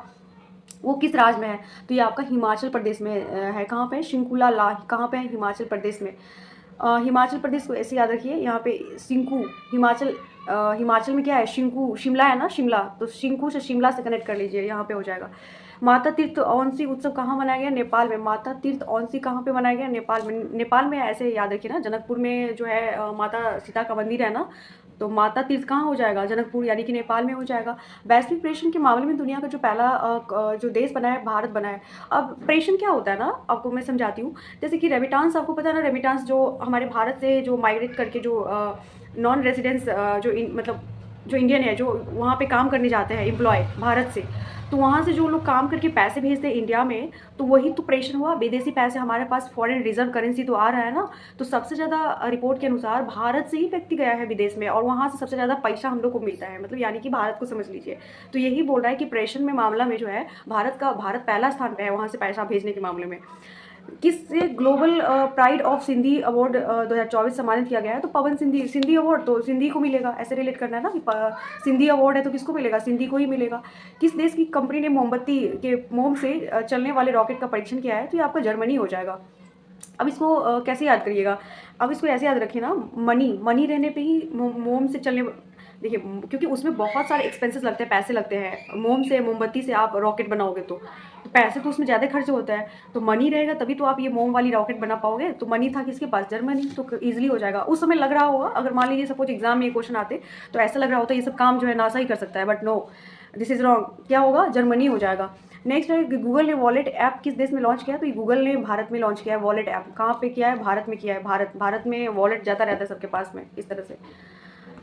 वो किस राज्य में है? तो ये आपका हिमाचल प्रदेश में है। कहाँ पे? शिंकुला ला कहाँ पे है? हिमाचल प्रदेश में। हिमाचल प्रदेश को ऐसे याद रखिए, यहाँ पे सिंकू हिमाचल, हिमाचल में क्या है? शिंकू, शिमला है ना, शिमला, तो शिंकू से शिमला से कनेक्ट कर लीजिए, यहाँ पे हो जाएगा। माता तीर्थ औंसी उत्सव कहाँ मनाया गया? नेपाल में। माता तीर्थ औंसी कहाँ पे मनाया गया? नेपाल में। नेपाल में ऐसे याद रखिए ना, जनकपुर में जो है माता सीता का मंदिर है ना, तो माता तीर्थ कहाँ हो जाएगा? जनकपुर, यानी कि नेपाल में हो जाएगा। वैश्विक प्रेषण के मामले में दुनिया का जो पहला जो देश बना है, भारत बना है। अब प्रेषण क्या होता है ना, आपको मैं समझाती हूँ। जैसे कि रेमिटांस, आपको पता है ना, रेमिटांस जो हमारे भारत से जो माइग्रेट करके जो नॉन रेजिडेंस मतलब जो इंडियन है, जो वहाँ पे काम करने जाते हैं एम्प्लॉय भारत से, तो वहाँ से जो लोग काम करके पैसे भेजते हैं इंडिया में, तो वही तो प्रेषण हुआ। विदेशी पैसे, हमारे पास फॉरेन रिजर्व करेंसी तो आ रहा है ना, तो सबसे ज़्यादा रिपोर्ट के अनुसार भारत से ही व्यक्ति गया है विदेश में और वहाँ से सबसे ज़्यादा पैसा हम लोग को मिलता है, मतलब यानी कि भारत को समझ लीजिए। तो यही बोल रहा है कि प्रेषण में मामला में जो है भारत पहला स्थान पे है वहाँ से पैसा भेजने के मामले में। किससे global pride of Sindhi award 2024 सम्मानित किया गया है? तो पवन सिंधी। सिंधी अवार्ड तो सिंधी को मिलेगा, ऐसे रिलेट करना है ना कि सिंधी अवार्ड है तो किसको मिलेगा? सिंधी को ही मिलेगा। किस देश की कंपनी ने मोमबत्ती के मोम से चलने वाले रॉकेट का परीक्षण किया है? तो ये आपका जर्मनी हो जाएगा। अब इसको कैसे याद करिएगा? अब इसको ऐसे याद रखिए ना, मनी रहने पे ही मोम से चलने, देखिए क्योंकि उसमें बहुत सारे एक्सपेंसेस लगते हैं, पैसे लगते हैं। मोम से, मोमबत्ती से आप रॉकेट बनाओगे तो पैसे तो उसमें ज़्यादा खर्च होता है, तो मनी रहेगा तभी तो आप ये मोम वाली रॉकेट बना पाओगे। तो मनी था किसके पास? जर्मनी। तो ईजिली हो जाएगा। उस समय लग रहा होगा, अगर मान लीजिए सपोज एग्जाम में ये क्वेश्चन आते तो ऐसा लग रहा होता है ये सब काम जो है नासा ही कर सकता है, but no, this is wrong. क्या होगा? जर्मनी हो जाएगा। नेक्स्ट है गूगल ने वॉलेट ऐप किस देश में लॉन्च किया? तो ये गूगल ने भारत में लॉन्च किया है वॉलेट ऐप। कहाँ पे किया है? भारत में किया है। भारत में वॉलेट जाता रहता है सबके पास में, इस तरह से।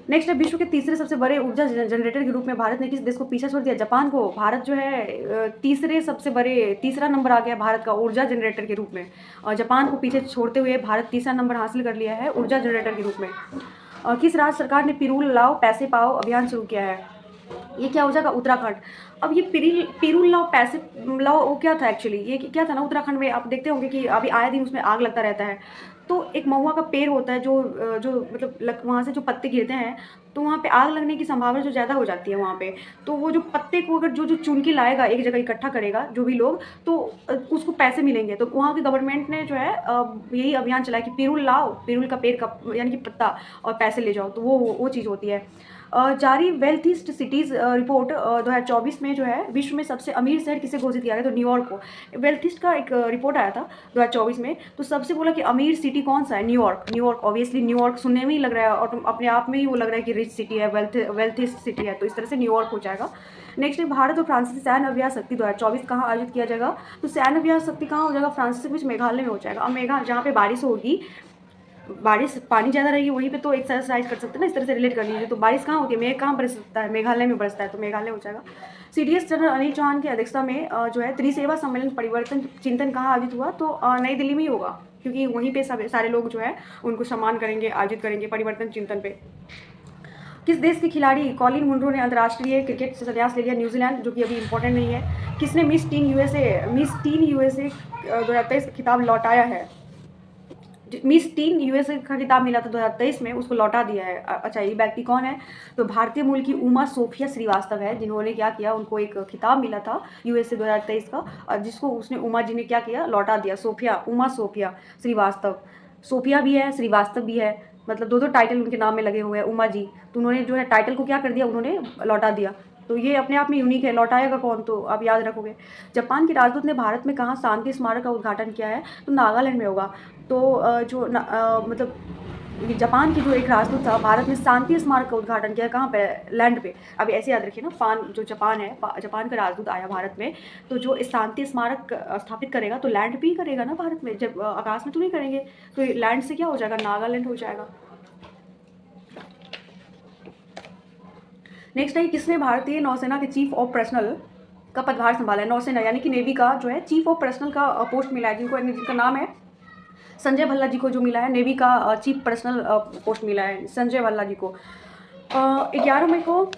नेक्स्ट है विश्व के तीसरे सबसे बड़े ऊर्जा जनरेटर के रूप में भारत ने किस देश को पीछे छोड़ दिया? जापान को। भारत जो है तीसरा नंबर आ गया भारत का ऊर्जा जनरेटर के रूप में, और जापान को पीछे छोड़ते हुए भारत तीसरा नंबर हासिल कर लिया है ऊर्जा जनरेटर के रूप में। किस राज्य सरकार ने पिरूल लाओ पैसे पाओ अभियान शुरू किया है? ये क्या हो जाएगा? उत्तराखंड। अब ये पिरूल लाओ पैसे लाओ, वो क्या था एक्चुअली? ये क्या था ना, उत्तराखंड में आप देखते होंगे कि अभी आए दिन उसमें आग लगता रहता है। तो एक महुआ का पेड़ होता है जो मतलब वहाँ से जो पत्ते गिरते हैं तो वहाँ पे आग लगने की संभावना जो ज़्यादा हो जाती है वहाँ पे। तो वो जो पत्ते को अगर जो चुन के लाएगा, एक जगह इकट्ठा करेगा जो भी लोग, तो उसको पैसे मिलेंगे। तो वहाँ की गवर्नमेंट ने जो है यही अभियान चलाया कि पिरूल लाओ, पिरूल का पेड़ का यानी कि पत्ता, और पैसे ले जाओ। तो वो चीज़ होती है। जारी वेल्थिस्ट सिटीज़ रिपोर्ट 2024 में जो है विश्व में सबसे अमीर शहर किसे घोषित किया गया? तो न्यूयॉर्क को। वेल्थिस्ट का एक रिपोर्ट आया था 2024 में, तो सबसे बोला कि अमीर सिटी कौन सा है? न्यूयॉर्क। ऑब्वियसली न्यूयॉर्क सुनने में ही लग रहा है और अपने आप में ही वो लग रहा है कि रिच सिटी है, वेल्थिस्ट सिटी है, तो इस तरह से न्यूयॉर्क हो जाएगा। नेक्स्ट है भारत और फ्रांस से सैन्य अभ्यास शक्ति 2024 कहाँ आयोजित किया जाएगा? तो सैन्य अभ्यास शक्ति कहाँ हो जाएगा? फ्रांस से कुछ मेघालय में हो जाएगा। अब जहाँ पे बारिश होगी, बारिश पानी ज़्यादा रहेगी वहीं पे तो एक्सरसाइज कर सकते हैं ना, इस तरह से रिलेट कर लीजिए। तो बारिश कहाँ होती है? मेघ कहाँ बरसता है? मेघालय में बरसता है, तो मेघालय हो जाएगा। सीडीएस जनरल अनिल चौहान की अध्यक्षता में जो है त्रिसेवा सम्मेलन परिवर्तन चिंतन कहाँ आयोजित हुआ? तो नई दिल्ली में ही होगा, क्योंकि वहीं पे सारे लोग जो है उनको सम्मान करेंगे, आयोजित करेंगे परिवर्तन चिंतन पे। किस देश के खिलाड़ी कॉलिन मुनरो ने अंतर्राष्ट्रीय क्रिकेट से संन्यास ले लिया? न्यूजीलैंड, जो कि अभी इंपॉर्टेंट नहीं है। किसने मिस टीन यूएसए 2023 का खिताब लौटाया है? मिस टीन यूएसए का खिताब मिला था 2023 में, उसको लौटा दिया है। अच्छा, ये व्यक्ति कौन है? तो भारतीय मूल की उमा सोफिया श्रीवास्तव है, जिन्होंने क्या किया, उनको एक खिताब मिला था यूएसए 2023 का, और जिसको उसने उमा जी ने क्या किया? लौटा दिया। उमा सोफिया श्रीवास्तव। सोफिया भी है, श्रीवास्तव भी है, मतलब दो दो टाइटल उनके नाम में लगे हुए हैं, उमा जी, तो उन्होंने जो है टाइटल को क्या कर दिया, उन्होंने लौटा दिया। तो ये अपने आप में यूनिक है, लौटाएगा कौन, तो आप याद रखोगे। जापान के राजदूत ने भारत में कहाँ शांति स्मारक का उद्घाटन किया है, तो नागालैंड में होगा। तो मतलब जापान की जो एक राजदूत था भारत में शांति स्मारक का उद्घाटन किया, कहाँ पे, लैंड पे। अब ऐसे याद रखिए ना, जो जापान है, जापान का राजदूत आया भारत में, तो जो इस शांति स्मारक स्थापित करेगा तो लैंड पे ही करेगा ना, भारत में, जब आकाश में तो नहीं करेंगे। तो लैंड से क्या हो जाएगा, नागालैंड हो जाएगा। नेक्स्ट है, किसने भारतीय नौसेना के चीफ ऑफ पर्सनल का पदभार संभाला है। नौसेना यानी कि नेवी का जो है चीफ ऑफ पर्सनल का पोस्ट मिला है, जिनका नाम है संजय भल्ला जी को, जो मिला है नेवी का चीफ पर्सनल पोस्ट मिला है संजय भल्ला जी को। 11 मई को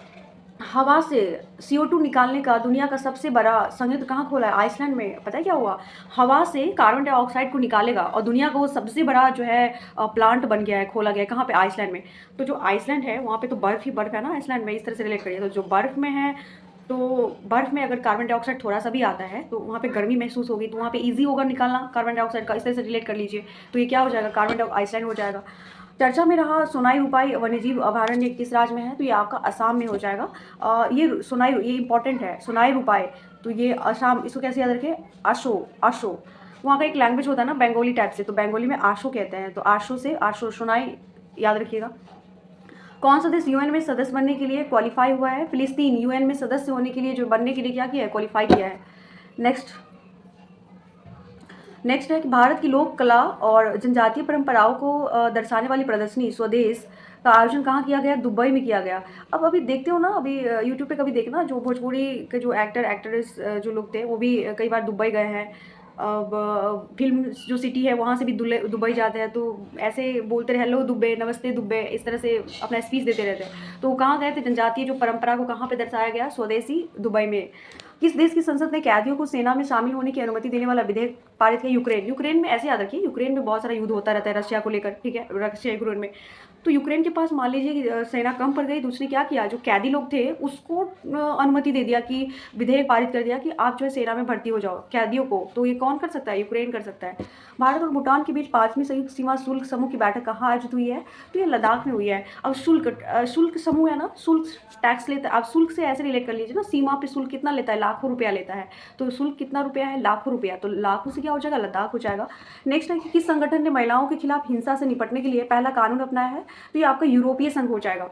हवा से CO2 निकालने का दुनिया का सबसे बड़ा संयंत्र कहाँ खोला है, आइसलैंड में। पता है क्या हुआ, हवा से कार्बन डाइऑक्साइड को निकालेगा और दुनिया का वो सबसे बड़ा जो है प्लांट बन गया है, खोला गया है, कहाँ पे, आइसलैंड में। तो जो आइसलैंड है वहाँ पे तो बर्फ़ ही बर्फ़ है ना, आइसलैंड में, इस तरह से रिलेट करिए। तो जो बर्फ़ में है, तो बर्फ़ में अगर कार्बन डाइऑक्साइड थोड़ा सा भी आता है तो वहाँ पे गर्मी महसूस होगी, तो वहाँ पे ईजी होगा निकालना कार्बन डाइऑक्साइड का, इस तरह से रिलेट कर लीजिए। तो ये क्या हो जाएगा, कार्बन डाइऑक्साइड, आइसलैंड हो जाएगा। चर्चा में रहा सोनाई रूपाई वन्यजीव अभयारण्य किस राज्य में है, तो ये आपका असम में हो जाएगा। ये सोनाई, ये इंपॉर्टेंट है, सोनाई रूपाई, तो ये असम, इसको कैसे याद रखें, आशो, आशो। वहाँ का एक लैंग्वेज होता है ना बंगाली टाइप से, तो बंगाली में आशो कहते हैं, तो आशो से आशो, सोनाई याद रखिएगा। कौन सा देश यूएन में सदस्य बनने के लिए क्वालिफाई हुआ है, फिलिस्तीन यूएन में सदस्य होने के लिए, जो बनने के लिए क्या किया है, क्वालिफाई किया है। नेक्स्ट है कि भारत की लोक कला और जनजातीय परंपराओं को दर्शाने वाली प्रदर्शनी स्वदेश का आयोजन कहाँ किया गया, दुबई में किया गया। अब अभी देखते हो ना, अभी यूट्यूब पे कभी देखना, जो भोजपुरी के जो एक्टर एक्ट्रेस जो लोग थे वो भी कई बार दुबई गए हैं। अब फिल्म जो सिटी है वहाँ से भी दुबई जाते हैं, तो ऐसे बोलते रहे, हेलो दुबई, नमस्ते दुबई, इस तरह से अपना स्पीच देते रहते हैं। तो वो कहाँ गए थे, जनजातीय जो परंपरा को कहाँ पे दर्शाया गया, स्वदेशी दुबई में। किस देश की संसद ने कैदियों को सेना में शामिल होने की अनुमति देने वाला विधेयक पारित किया, यूक्रेन। यूक्रेन में ऐसे याद रखिए, यूक्रेन में बहुत सारा युद्ध होता रहता है रशिया को लेकर, ठीक है, रशिया यूक्रेन में। तो यूक्रेन के पास मान लीजिए कि सेना कम पड़ गई, तो उसने क्या किया, जो कैदी लोग थे उसको अनुमति दे दिया, कि विधेयक पारित कर दिया कि आप जो है सेना में भर्ती हो जाओ कैदियों को। तो ये कौन कर सकता है, यूक्रेन कर सकता है। भारत और भूटान के बीच 5वीं संयुक्त सीमा शुल्क समूह की बैठक कहाँ आयोजित हुई है, तो ये लद्दाख में हुई है। अब शुल्क समूह है ना, शुल्क टैक्स लेता है। आप शुल्क से ऐसे रिलेट कर लीजिए ना, सीमा पे शुल्क कितना लेता है, लाखों रुपया लेता है। तो शुल्क कितना रुपया है, लाखों रुपया, तो लाखों से क्या हो जाएगा, लद्दाख हो जाएगा। नेक्स्ट है कि किस संगठन ने महिलाओं के खिलाफ हिंसा से निपटने के लिए पहला कानून अपनाया है, तो ये आपका यूरोपीय संघ हो जाएगा।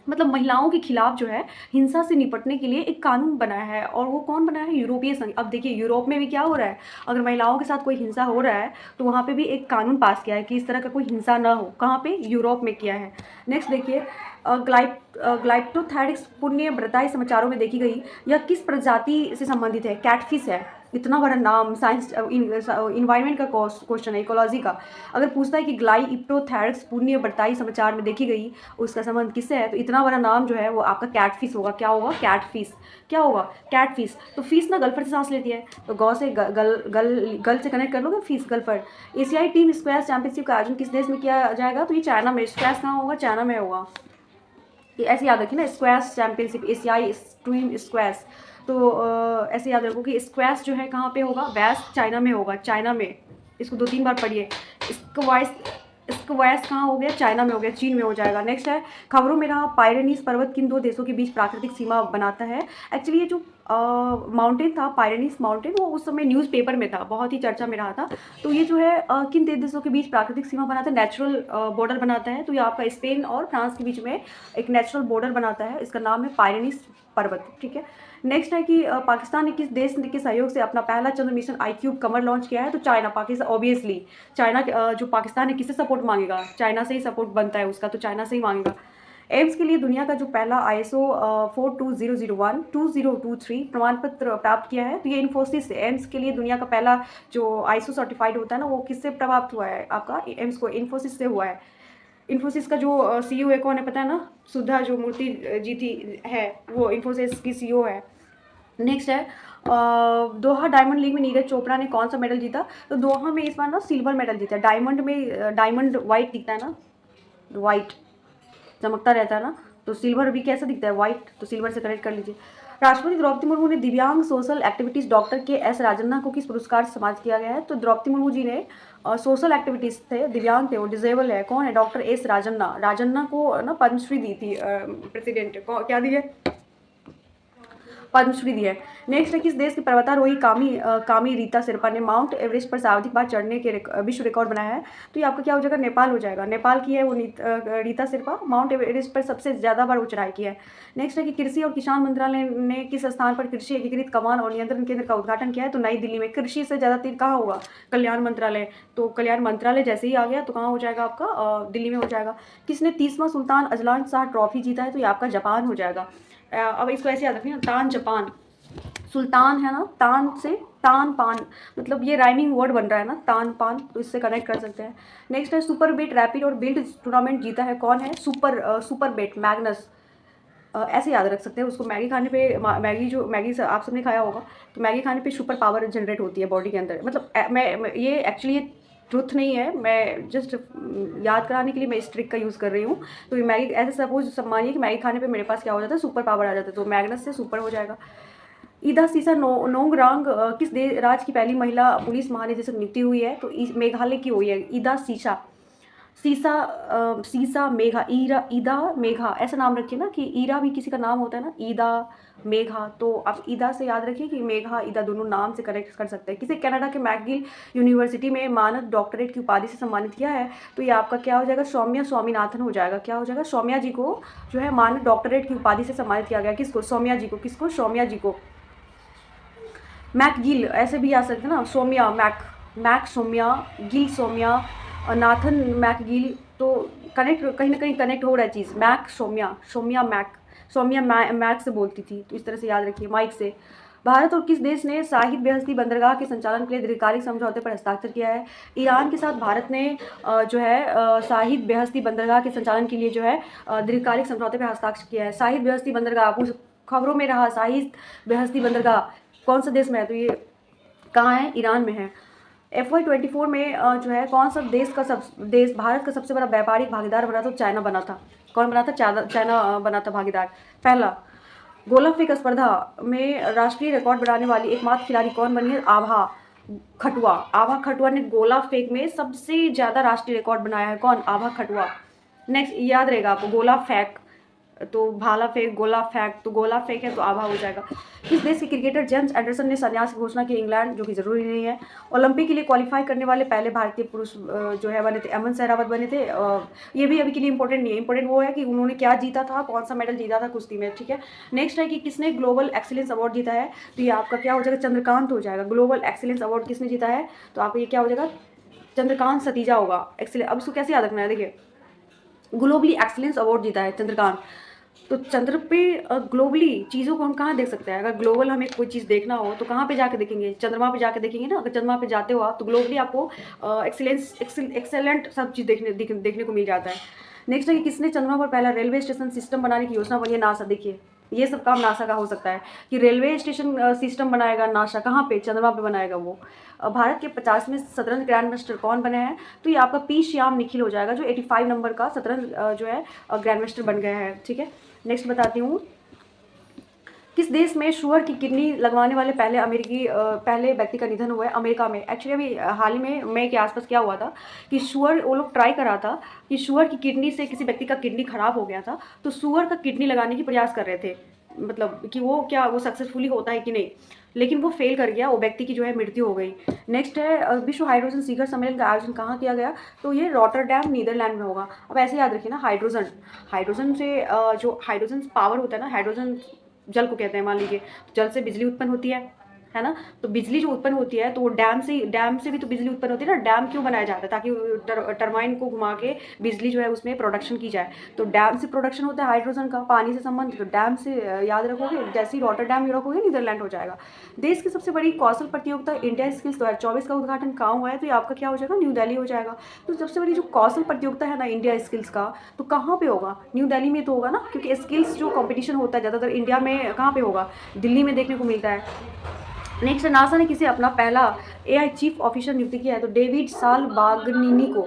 मतलब महिलाओं के खिलाफ जो है हिंसा से निपटने के लिए एक कानून बनाया है, और वो कौन बनाया है, यूरोपीय संघ। अब देखिए यूरोप में भी क्या हो रहा है, अगर महिलाओं के साथ कोई हिंसा हो रहा है तो वहाँ पे भी एक कानून पास किया है कि इस तरह का कोई हिंसा ना हो, कहाँ पे, यूरोप में किया है। नेक्स्ट देखिए, ग्लाइप्टोथायरिक्स पुण्य व्रताई समाचारों में देखी गई, यह किस प्रजाति से संबंधित है, कैटफिश है। इतना बड़ा नाम, साइंस इन्वायरमेंट का क्वेश्चन है, इकोलॉजी का। अगर पूछता है कि ग्लाइप्टोथैरिक्स पुण्य व्रताई समाचार में देखी गई, उसका संबंध किससे है, तो इतना बड़ा नाम जो है वो आपका कैटफिश होगा। क्या होगा, कैटफिश, क्या होगा, कैटफिश। तो फिश ना गल्फर से सांस लेती है, तो गौ से गल से कनेक्ट कर लोगे, फिश गल्फर। एशियाई टीम स्क्वैश चैंपियनशिप का आयोजन किस देश में किया जाएगा, तो ये चाइना में। स्क्वैश कहाँ होगा, चाइना में होगा। ये ऐसे याद रखिए ना, स्क्वैश चैंपियनशिप, एशियाई टीम स्क्वैश। तो ऐसे याद रखो कि स्क्वैश जो है कहाँ पे होगा, वैश चाइना में होगा, चाइना में। इसको 2-3 बार पढ़िए। स्क्वैश कहाँ हो गया, चाइना में हो गया, चीन में हो जाएगा। नेक्स्ट है, खबरों में रहा पायरेनीस पर्वत किन दो देशों के बीच प्राकृतिक सीमा बनाता है। एक्चुअली ये जो माउंटेन था, पायरेनीस माउंटेन, वो उस समय न्यूज़पेपर में था, बहुत ही चर्चा में रहा था। तो ये जो है किन देशों के बीच प्राकृतिक सीमा बनाता है, नेचुरल बॉर्डर बनाता है। तो ये आपका स्पेन और फ्रांस के बीच में एक नेचुरल बॉर्डर बनाता है, इसका नाम है पायरेनीस पर्वत, ठीक है। नेक्स्ट है कि पाकिस्तान ने किस देश के सहयोग से अपना पहला चंद्र मिशन iCube कमर लॉन्च किया है, तो चाइना। पाकिस्तान ऑब्वियसली, चाइना जो पाकिस्तान है किससे सपोर्ट मांगेगा, चाइना से ही सपोर्ट बनता है उसका, तो चाइना से ही मांगेगा। एम्स के लिए दुनिया का जो पहला ISO 42001-2023 प्रमाण पत्र प्राप्त किया है, तो ये इन्फोसिस है। एम्स के लिए दुनिया का पहला जो ISO सर्टिफाइड होता है ना, वो किससे प्राप्त हुआ है, आपका एम्स को इन्फोसिस से हुआ है। इन्फोसिस का जो CEO है कौन है, पता है ना, सुधा जो मूर्ति जी थी है, वो इन्फोसिस की CEO है। नेक्स्ट है, दोहा डायमंड लीग में नीरज चोपड़ा ने कौन सा मेडल जीता, तो दोहा में इस बार ना सिल्वर मेडल जीता है। डायमंड में डायमंड वाइट दिखता है ना, वाइट चमकता रहता है ना, तो सिल्वर भी कैसा दिखता है, वाइट, तो सिल्वर से कनेक्ट कर लीजिए। राष्ट्रपति द्रौपदी मुर्मू ने दिव्यांग सोशल एक्टिविटीज़ डॉक्टर के एस राजन्ना को किस पुरस्कार से सम्मानित किया गया है? तो द्रौपदी मुर्मू जी ने सोशल एक्टिविटीज़ थे, दिव्यांग थे, वो डिजेबल है, कौन है? Doctor S Rajanna. राजन्ना को ना पद्मश्री दी थी प्रेसिडेंट को, क्या दी है? पद्मश्री दी है। नेक्स्ट है, किस देश की पर्वतारोही कामी रीता शेरपा ने माउंट एवरेस्ट पर सर्वाधिक बार चढ़ने के विश्व रिकॉर्ड बनाया है? तो ये आपका क्या हो जाएगा? नेपाल हो जाएगा। नेपाल की है वो रीता शेरपा, माउंट एवरेस्ट पर सबसे ज़्यादा बार वो चढ़ाई की है। नेक्स्ट है कि कृषि और किसान मंत्रालय ने किस स्थान पर कृषि एकीकृत कमान और नियंत्रण केंद्र का उद्घाटन किया है? तो नई दिल्ली में। कृषि से ज़्यादा तीर कहाँ होगा? कल्याण मंत्रालय। तो कल्याण मंत्रालय जैसे ही आ गया तो कहाँ हो जाएगा आपका? दिल्ली में हो जाएगा। किसने 30वां सुल्तान अजलान शाह ट्रॉफी जीता है? तो ये आपका जापान हो जाएगा। अब इसको ऐसे याद रखिए ना, तान जापान, सुल्तान है ना, तान से तान पान, मतलब ये राइमिंग वर्ड बन रहा है ना, तान पान, तो इससे कनेक्ट कर सकते हैं। नेक्स्ट है, सुपर बेट रैपिड और बिल्ड टूर्नामेंट जीता है, कौन है? सुपर बेट मैग्नस। ऐसे याद रख सकते हैं उसको। मैगी खाने पे मैगी आप सबने खाया होगा, तो मैगी खाने पे सुपर पावर जनरेट होती है बॉडी के अंदर। मतलब ये एक्चुअली ये ट्रुथ नहीं है, मैं जस्ट याद कराने के लिए मैं इस ट्रिक का यूज़ कर रही हूँ। तो ये मैगी, ऐसे सपोज मानिए कि मैगी खाने पे मेरे पास क्या हो जाता है? सुपर पावर आ जाता है, तो मैग्नस से सुपर हो जाएगा। ईदा सीसा नोंगरांग किस राज्य की पहली महिला पुलिस महानिदेशक नियुक्ति हुई है? तो मेघालय की हुई है। ईदा सीसा मेघा, ईदा मेघा, ऐसा नाम रखिए ना कि ईरा भी किसी का नाम होता है ना, ईदा मेघा। तो आप ईदा से याद रखिए कि मेघा ईदा दोनों नाम से कनेक्ट कर सकते हैं। किसे कनाडा के मैकगिल यूनिवर्सिटी में मानद डॉक्टरेट की उपाधि से सम्मानित किया है? तो ये आपका क्या हो जाएगा? सौम्या स्वामीनाथन हो जाएगा। क्या हो जाएगा? सौम्या जी को जो है मानद डॉक्टरेट की उपाधि से सम्मानित किया गया। किसको? सौम्या जी को। किसको? सौम्या जी को। मैकगिल ऐसे भी आ सकते हैं ना, Saumya Mac Saumya, Gill Saumya, Nathan McGill. तो कनेक्ट कहीं ना कहीं कनेक्ट हो रहा है चीज़। मैक सौम्या मैक से बोलती थी, तो इस तरह से याद रखिए, माइक से। भारत और किस देश ने शाहिद बेहस्ती बंदरगाह के संचालन के लिए दीर्घकालिक समझौते पर हस्ताक्षर किया है? ईरान के साथ भारत ने जो है शाहिद बेहस्ती बंदरगाह के संचालन के लिए जो है दीर्घकालिक समझौते पर हस्ताक्षर किया है। शाहिद बेहस्ती बंदरगाह खबरों में रहा, शाहिद बेहस्ती बंदरगाह कौन सा देश में है? तो ये कहाँ है? ईरान में है। FY24 में जो है कौन सा देश भारत का सबसे बड़ा व्यापारिक भागीदार बना? तो चाइना बना था। कौन बना था? चाइना बना था भागीदार पहला। गोला फेंक स्पर्धा में राष्ट्रीय रिकॉर्ड बनाने वाली एकमात्र खिलाड़ी कौन बनी है? आभा खटुआ ने गोला फेंक में सबसे ज़्यादा राष्ट्रीय रिकॉर्ड बनाया है। कौन? आभा खटुआ। नेक्स्ट याद रहेगा आपको, गोला फेंक तो भाला फेंक, गोला फेंक तो गोला फेंक है, तो आभा हो जाएगा। किस देश के क्रिकेटर जेम्स एंडरसन ने संन्यास की घोषणा की? इंग्लैंड, जो कि जरूरी नहीं है। ओलंपिक के लिए क्वालिफाई करने वाले पहले भारतीय पुरुष जो है बने थे, अमन सहरावत बने थे। ये भी अभी के लिए इंपॉर्टेंट नहीं है, इंपॉर्टेंट वो है कि उन्होंने क्या जीता था, कौन सा मेडल जीता था कुश्ती में, ठीक है। नेक्स्ट है कि किसने ग्लोबल एक्सीलेंस अवार्ड जीता है? तो ये आपका क्या हो जाएगा? चंद्रकांत हो जाएगा। ग्लोबल एक्सीलेंस अवार्ड किसने जीता है? तो आपको ये क्या हो जाएगा? चंद्रकांत सतीजा होगा। एक्सीलेंस, अब इसको कैसे याद रखना है? देखिए, ग्लोबली एक्सीलेंस अवार्ड जीता है चंद्रकांत। तो चंद्र पे ग्लोबली चीज़ों को हम कहाँ देख सकते हैं? अगर ग्लोबल हमें कोई चीज़ देखना हो तो कहाँ पे जाके देखेंगे? चंद्रमा पे जाके देखेंगे ना। अगर चंद्रमा पे जाते हो आप तो ग्लोबली आपको एक्सेलेंट सब चीज़ देखने को मिल जाता है। नेक्स्ट है कि किसने चंद्रमा पर पहला रेलवे स्टेशन सिस्टम बनाने की योजना बनी है? नासा। देखिए, ये सब काम नासा का हो सकता है कि रेलवे स्टेशन सिस्टम बनाएगा नासा। कहाँ पे? चंद्रमा पे बनाएगा वो। भारत के 50वें शतरंज ग्रैंड मास्टर कौन बने हैं? तो ये आपका पी श्याम निखिल हो जाएगा, जो 85 नंबर का शतरंज जो है ग्रैंड मास्टर बन गया है, ठीक है। नेक्स्ट बताती हूँ, किस देश में शुअर की किडनी लगवाने वाले पहले व्यक्ति का निधन हुआ है? अमेरिका में। एक्चुअली अभी हाल ही में मई के आसपास क्या हुआ था कि वो लोग ट्राई करा था कि शुअर की किडनी से किसी व्यक्ति का किडनी खराब हो गया था, तो शुअर का किडनी लगाने की प्रयास कर रहे थे, मतलब कि वो सक्सेसफुली होता है कि नहीं, लेकिन वो फेल कर गया, वो व्यक्ति की जो है मृत्यु हो गई। नेक्स्ट है, विश्व हाइड्रोजन शिखर सम्मेलन का आयोजन कहाँ किया गया? तो ये रॉटरडैम नीदरलैंड में होगा। अब ऐसे याद रखिए ना, हाइड्रोजन से जो हाइड्रोजन पावर होता है ना, हाइड्रोजन जल को कहते हैं, मान लीजिए जल से बिजली उत्पन्न होती है ना, तो बिजली जो उत्पन्न होती है तो वो डैम से भी तो बिजली उत्पन्न होती है ना। डैम क्यों बनाया जाता है? ताकि टरबाइन को घुमा के बिजली जो है उसमें प्रोडक्शन की जाए। तो डैम से प्रोडक्शन होता है हाइड्रोजन का, पानी से संबंध, तो डैम से याद रखोगे, जैसे ही रॉटरडैम रखोगे नीदरलैंड हो जाएगा। देश की सबसे बड़ी कौशल प्रतियोगिता इंडिया स्किल्स 2024 का उद्घाटन कहाँ हुआ है? तो ये आपका क्या हो जाएगा? न्यू दिल्ली हो जाएगा। तो सबसे बड़ी जो कौशल प्रतियोगिता है ना इंडिया स्किल्स का, तो कहाँ पे होगा? न्यू दिल्ली में तो होगा ना, क्योंकि स्किल्स जो कॉम्पिटिशन होता है ज़्यादातर इंडिया में कहाँ पे होगा? दिल्ली में देखने को मिलता है। नेक्स्ट, नासा ने किसे अपना पहला AI चीफ ऑफिसर नियुक्त किया है? तो डेविड सालबागनिनी को।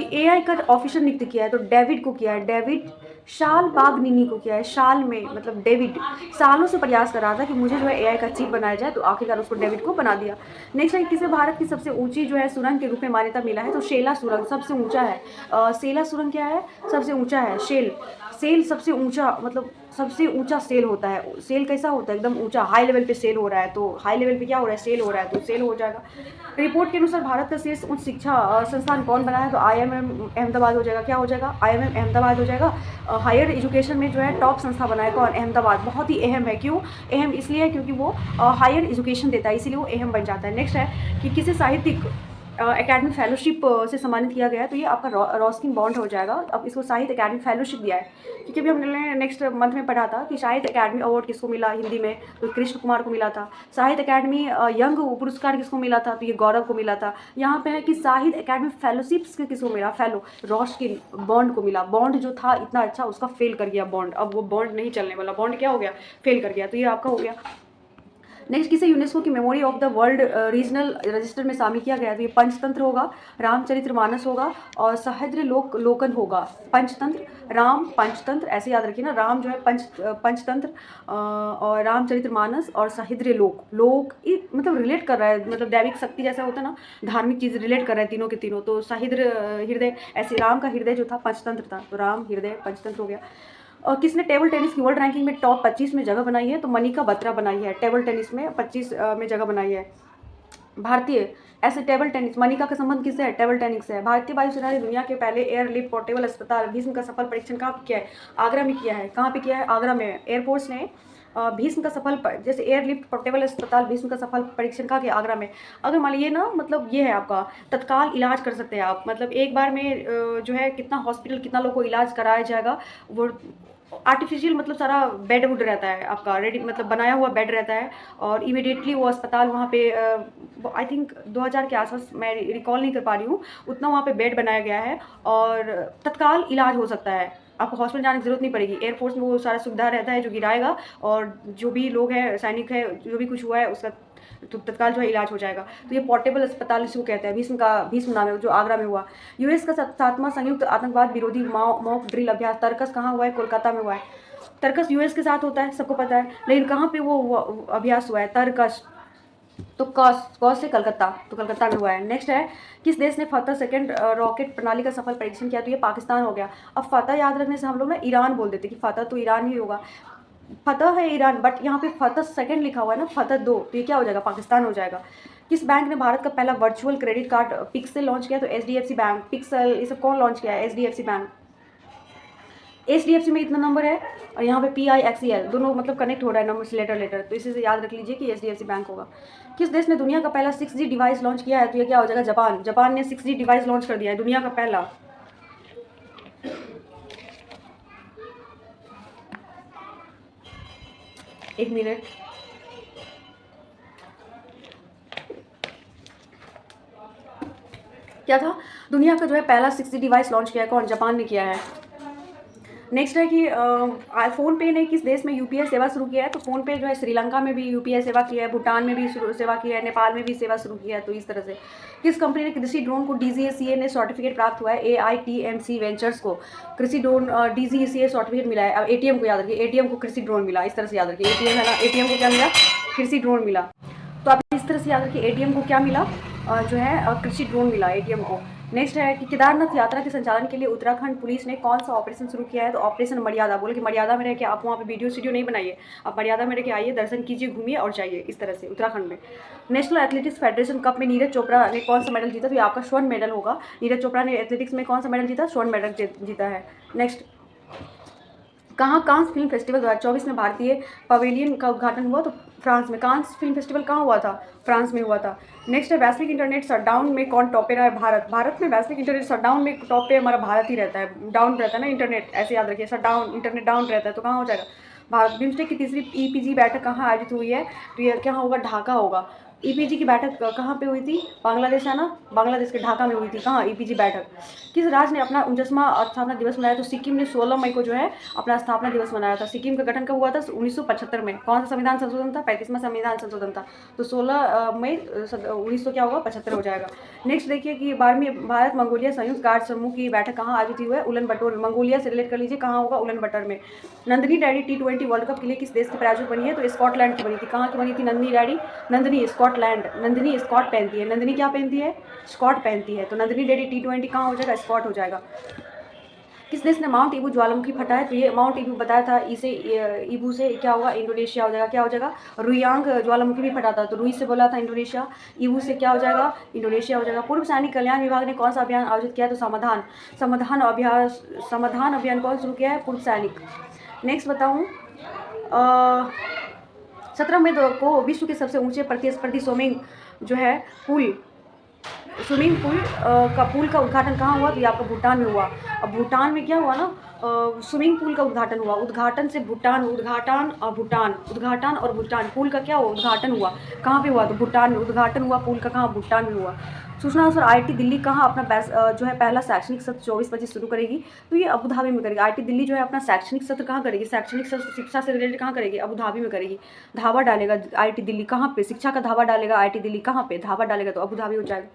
AI का ऑफिशियल नियुक्त किया है तो डेविड को किया है, डेविड शालबागनिनी को किया है। शाल में मतलब डेविड सालों से प्रयास कर रहा था कि मुझे जो है AI का चीफ बनाया जाए, तो आखिरकार उसको डेविड को बना दिया। नेक्स्ट है किसे भारत की सबसे ऊंची जो है सुरंग के रूप में मान्यता मिला है, तो शेला सुरंग सबसे ऊंचा है। सेला सुरंग क्या है, सबसे ऊंचा है। सेल सबसे ऊंचा, मतलब सबसे ऊंचा सेल होता है। सेल कैसा होता है, एकदम ऊंचा, हाई लेवल पे सेल हो रहा है, तो हाई लेवल पे क्या हो रहा है, सेल हो रहा है, तो सेल हो जाएगा। रिपोर्ट के अनुसार भारत का शीर्ष उच्च शिक्षा संस्थान कौन बना है, तो IIM अहमदाबाद हो जाएगा। क्या हो जाएगा, IIM अहमदाबाद हो जाएगा। हायर एजुकेशन में जो है टॉप संस्था बना है कौन, अहमदाबाद। बहुत ही अहम है, क्यों अहम, इसलिए है क्योंकि वो हायर एजुकेशन देता है, इसीलिए वो अहम बन जाता है। नेक्स्ट है कि किसी साहित्यिक एकेडमिक फेलोशिप से सम्मानित किया गया है, तो ये आपका रॉस्किन बॉन्ड हो जाएगा। अब इसको साहित्य एकेडमिक फेलोशिप दिया है, क्योंकि अभी हमने नेक्स्ट मंथ में पढ़ा था कि साहित्य एकेडमी अवार्ड किसको मिला हिंदी में, तो कृष्ण कुमार को मिला था। साहित्य एकेडमी यंग पुरस्कार किसको मिला था, तो ये गौरव को मिला था। यहाँ पे है कि साहित्य एकेडमी फेलोशिप्स किसको मिला, फेलो रॉस्किन बॉन्ड को मिला। बॉन्ड जो था इतना अच्छा, उसका फेल कर गया बॉन्ड, अब वो बॉन्ड नहीं चलने वाला, बॉन्ड क्या हो गया, फेल कर गया, तो ये आपका हो गया। नेक्स्ट किसे यूनेस्को की memory of the world regional register में शामिल किया गया, तो ये पंचतंत्र होगा, रामचरितमानस होगा और सहस्त्र लोकन होगा। पंचतंत्र, राम पंचतंत्र, ऐसे याद रखिए ना, राम जो है पंचतंत्र और रामचरितमानस और सहस्त्र लोक ये मतलब रिलेट कर रहा है, मतलब दैविक शक्ति जैसा होता है ना, धार्मिक चीज़ रिलेट कर रहा है तीनों के तीनों। तो सहस्त्र हृदय, ऐसे राम का हृदय जो था पंचतंत्र था, तो राम हृदय पंचतंत्र हो गया। और किसने टेबल टेनिस की वर्ल्ड रैंकिंग में टॉप 25 में जगह बनाई है, तो मनिका बत्रा बनाई है, टेबल टेनिस में 25 में जगह बनाई है। भारतीय ऐसे टेबल टेनिस, मनिका का संबंध किससे है, टेबल टेनिस से है। भारतीय वायुसेना ने दुनिया के पहले एयरलिफ्ट पोर्टेबल अस्पताल भीष्म का सफल परीक्षण कहाँ किया है, आगरा में किया है। कहाँ पे किया है, आगरा में। एयरफोर्स ने भीष्म का सफल जैसे एयरलिफ्ट पोर्टेबल अस्पताल भीष्म का सफल परीक्षण कहाँ किया, आगरा में। अगर मान लीजिए ना, मतलब ये है आपका तत्काल इलाज कर सकते हैं आप, मतलब एक बार में जो है कितना हॉस्पिटल कितना लोग को इलाज कराया जाएगा, वो आर्टिफिशियल मतलब सारा बेड वुड रहता है आपका, रेडी मतलब बनाया हुआ बेड रहता है, और इमीडिएटली वो अस्पताल वहाँ पे आई थिंक 2000 के आसपास, मैं रिकॉल नहीं कर पा रही हूँ, उतना वहाँ पे बेड बनाया गया है और तत्काल इलाज हो सकता है, आपको हॉस्पिटल जाने की जरूरत नहीं पड़ेगी। एयरफोर्स में वो सारा सुविधा रहता है जो गिराएगा, और जो भी लोग हैं सैनिक है, जो भी कुछ हुआ है उसका तो तत्काल जो है इलाज हो जाएगा। तो ये पोर्टेबल अस्पताल इसको कहते हैं, भीष्म नाम है, जो आगरा में हुआ। यूएस का 7वां संयुक्त आतंकवाद विरोधी मॉक ड्रिल अभ्यास तर्कस कहाँ हुआ है, कोलकाता में हुआ है। तर्कस यूएस के साथ होता है, सबको पता है, लेकिन कहाँ पे वो अभ्यास हुआ है, तर्कस, तो कॉस से कलकत्ता, तो कलकत्ता में हुआ है। नेक्स्ट है किस देश ने फतह सेकंड रॉकेट प्रणाली का सफल परीक्षण किया, तो ये पाकिस्तान हो गया। अब फतह याद रखने से हम लोग ना ईरान बोल देते कि फतह तो ईरान ही होगा, फतह है ईरान, बट यहाँ पे फतह सेकंड लिखा हुआ है ना, फतह 2, तो ये क्या हो जाएगा, पाकिस्तान हो जाएगा। किस बैंक ने भारत का पहला virtual credit card pixel launch किया, तो HDFC बैंक। पिक्सल ये सब कौन लॉन्च किया है, HDFC बैंक। HDFC में इतना नंबर है और यहाँ पे PIXEL दोनों मतलब कनेक्ट हो रहा है नंबर से लेटर, तो इसी से याद रख लीजिए कि HDFC बैंक होगा। किस देश ने दुनिया का पहला 6G डिवाइस लॉन्च किया है, तो ये क्या हो जाएगा, जापान। जापान ने 6G डिवाइस लॉन्च कर दिया है, दुनिया का पहला। एक मिनट, क्या था, दुनिया का जो है पहला 6G डिवाइस लॉन्च किया है कौन, जापान ने किया है। नेक्स्ट है कि फ़ोन पे ने किस देश में UPI सेवा शुरू किया है, तो फ़ोन पे जो है श्रीलंका में भी UPI सेवा की है, भूटान में भी सेवा की है, नेपाल में भी सेवा शुरू की है। तो इस तरह से किस कंपनी ने कृषि ड्रोन को DGCA ने सर्टिफिकेट प्राप्त हुआ है, AITMC वेंचर्स को कृषि ड्रोन DGCA सर्टिफिकेट मिला है। अब ATM को याद रखिए, ATM को कृषि ड्रोन मिला, इस तरह से याद रखिए, ATM है ना, ATM को क्या मिला, कृषि ड्रोन मिला। तो आप इस तरह से याद रखिए, ATM को क्या मिला, जो है कृषि ड्रोन मिला ATM को। नेक्स्ट है कि केदारनाथ यात्रा के संचालन के लिए उत्तराखंड पुलिस ने कौन सा ऑपरेशन शुरू किया है, तो ऑपरेशन मर्यादा। बोले कि मर्यादा में रह के आप वहाँ पे वीडियो नहीं बनाइए, आप मर्यादा में रह के आइए, दर्शन कीजिए, घूमिए और जाइए, इस तरह से उत्तराखंड में। नेशनल एथलेटिक्स फेडरेशन कप में नीरज चोपड़ा ने कौन सा मेडल जीता, तो ये आपका स्वर्ण मेडल होगा। नीरज चोपड़ा ने एथलेटिक्स में कौन सा मेडल जीता, स्वर्ण मेडल जीता है। नेक्स्ट, कहाँ कांस फिल्म फेस्टिवल 2024 में भारतीय पवेलियन का उद्घाटन हुआ, तो फ्रांस में। कांस फिल्म फेस्टिवल कहाँ हुआ था, फ्रांस में हुआ था। नेक्स्ट है वैश्विक इंटरनेट शटडाउन में कौन टॉप पे रहा है, भारत में वैश्विक इंटरनेट शटडाउन में टॉप पे हमारा भारत ही रहता है, डाउन रहता है ना इंटरनेट, ऐसे याद रखिए, शटडाउन इंटरनेट डाउन रहता है, तो कहाँ हो जाएगा, भारत। बिम्स्टेक की तीसरी EPG बैठक कहाँ आयोजित हुई है, तो ये क्या होगा, ढाका होगा। ईपीजी की बैठक कहाँ पे हुई थी? बांग्लादेश है ना, बांग्लादेश के ढाका में हुई थी। कहाँ? ईपीजी बैठक। किस राज्य ने अपना 49वां स्थापना दिवस मनाया? तो सिक्किम ने 16 मई को जो है अपना स्थापना दिवस मनाया था। सिक्किम का गठन कब हुआ था? 1975 में। कौन सा संविधान संशोधन था? 35वां संविधान संशोधन था। तो 16 मई 1900 क्या होगा? 75 हो जाएगा। नेक्स्ट देखिए कि 12वीं भारत मंगोलिया संयुक्त कार्य समूह की बैठक कहाँ आयोजित हुई है? उलन बटोर। मंगोलिया से रिलेट कर लीजिए, कहाँ होगा? उलन बटर में। Nandini daddy T20 world cup के लिए किस देश की प्रायोजक बनी है? तो स्कॉटलैंड की बनी थी। कहाँ की बनी थी Nandini daddy? Nandini Scotland. Nandini Scot पहनती है। नंदिनी क्या पहनती है? स्कॉट पहनती है। तो नंदिनी डैडी T20 कहाँ हो जाएगा? स्कॉट हो जाएगा। किस देश ने माउंट ईबू ज्वालामुखी फटा है? तो ये माउंट ईबू बताया था, इसे ईबू से क्या होगा? इंडोनेशिया हो जाएगा। क्या हो जाएगा? रुयांग ज्वालामुखी भी फटा था, तो रुई से बोला था इंडोनेशिया, ईबू से क्या हो जाएगा? इंडोनेशिया हो जाएगा। पूर्व सैनिक कल्याण विभाग ने कौन सा अभियान आयोजित किया? तो समाधान समाधान अभियान कौन शुरू किया है? पूर्व सैनिक। नेक्स्ट बताऊँ, 17 मई को विश्व के सबसे ऊंचे प्रतिस्पर्धी स्विमिंग पूल का उद्घाटन कहाँ हुआ? तो ये आपका भूटान में हुआ। अब भूटान में क्या हुआ ना, स्विमिंग पूल का उद्घाटन हुआ। उद्घाटन से भूटान, उद्घाटन और भूटान पूल का क्या हुआ? उद्घाटन हुआ। कहाँ पे हुआ? तो भूटान में उद्घाटन हुआ पूल का। कहाँ? भूटान में हुआ। सूचना अनुसार आईआईटी दिल्ली कहाँ अपना जो है पहला शैक्षणिक सत्र 24-25 शुरू करेगी? तो ये अबू धाबी में करेगी। आईआईटी दिल्ली जो है अपना शैक्षणिक सत्र कहाँ करेगी? शैक्षणिक सत्र शिक्षा से रिलेटेड कहाँ करेगी? अबू धाबी में करेगी। धावा डालेगा आईआईटी दिल्ली कहाँ पे? शिक्षा का धावा डालेगा आईआईटी दिल्ली कहाँ पे? धावा डालेगा तो अबू धाबी हो जाएगा।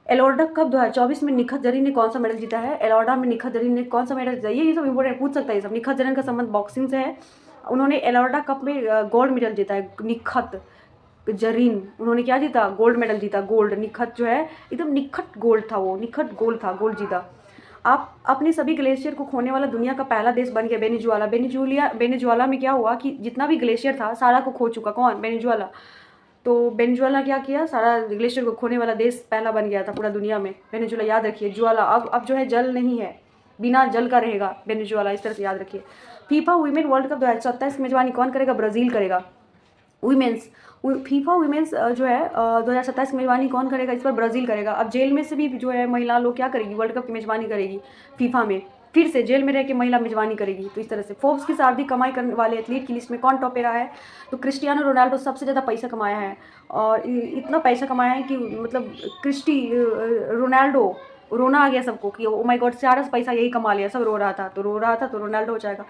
एलॉर्डा कप 2024 में निखत जरीन ने कौन सा मेडल जीता है? एलॉर्डा में निखत जरीन ने कौन सा मेडल जीता है? ये सब इंपॉर्टेंट पूछ सकता है। ये सब निखत जरीन का संबंध बॉक्सिंग से है। उन्होंने एलॉर्डा कप में गोल्ड मेडल जीता है। निखत जरीन, उन्होंने क्या जीता? गोल्ड मेडल जीता। गोल्ड। निखत जो है एकदम निखट गोल्ड था, वो निखट गोल्ड था, गोल्ड जीता। आप अपने सभी ग्लेशियर को खोने वाला दुनिया का पहला देश बन गया वेनेजुएला। वेनेजुएला में क्या हुआ कि जितना भी ग्लेशियर था सारा को खो चुका। कौन? वेनेजुएला। तो वेनेजुएला क्या किया? सारा ग्लेशियर को खोने वाला देश पहला बन गया था पूरा दुनिया में। वेनेजुएला याद रखिए। ज्वाला अब जो है जल नहीं है, बिना जल का रहेगा वेनेजुएला, इस तरह से याद रखिए। फीफा वुमेन वर्ल्ड कप 2027 की मेजबानी कौन करेगा? ब्राज़ील करेगा। फीफा वुमेन्स जो है 2027 की मेजबानी कौन करेगा? इस पर ब्राज़ील करेगा। अब जेल में से भी जो है महिला लोग क्या करेगी? वर्ल्ड कप की मेजबानी करेगी फीफा में। फिर से जेल में रह के महिला मेजबानी करेगी। तो इस तरह से फोर्ब्स की सर्वाधिक कमाई करने वाले एथलीट की लिस्ट में कौन टॉप पे रहा है? तो क्रिस्टियानो रोनाल्डो सबसे ज़्यादा पैसा कमाया है, और इतना पैसा कमाया है कि मतलब रोनाल्डो, रोना आ गया सबको कि ओ माय गॉड, सारा पैसा यही कमा लिया। सब रो रहा था तो रोनाल्डो हो जाएगा।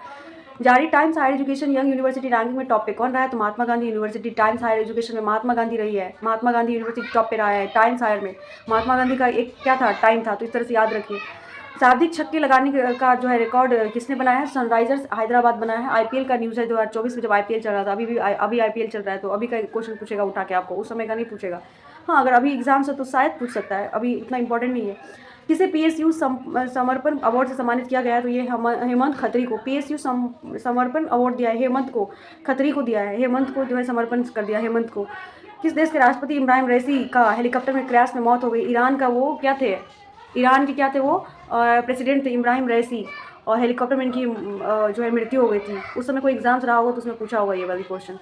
जारी Times Higher Education young university ranking में टॉप पे कौन रहा है? तो Mahatma Gandhi university. Times Higher Education में महात्मा गांधी रही है। महात्मा गांधी यूनिवर्सिटी टॉप पे रहा है टाइम्स हायर में। महात्मा गांधी का एक क्या था? टाइम था। तो इस तरह से याद रखिए। सर्वाधिक छक्के लगाने का जो है रिकॉर्ड किसने बनाया है? सनराइजर्स हैदराबाद बनाया है। आईपीएल का न्यूज़ है 2024 में, जब आईपीएल चल रहा था। अभी आईपीएल चल रहा है, तो अभी का क्वेश्चन पूछेगा उठा के आपको, उस समय का नहीं पूछेगा। हाँ, अगर अभी एग्जाम्स है तो शायद पूछ सकता है, अभी इतना इंपॉर्टेंट नहीं है। किसे पीएसयू समर्पण अवार्ड से सम्मानित किया गया है? तो ये हेमंत खत्री को पीएसयू समर्पण अवार्ड दिया है। हेमंत को खत्री को दिया है। हेमंत को जो है समर्पण कर दिया हेमंत को। किस देश के राष्ट्रपति इब्राहिम रईसी का हेलीकॉप्टर में क्रैश में मौत हो गई? ईरान का वो क्या थे? ईरान के क्या थे वो? प्रेसिडेंट थे इब्राहिम रईसी, और हेलीकॉप्टर में इनकी जो है मृत्यु हो गई थी। उस समय कोई एग्जाम्स रहा होगा तो उसमें पूछा होगा ये वाली क्वेश्चन।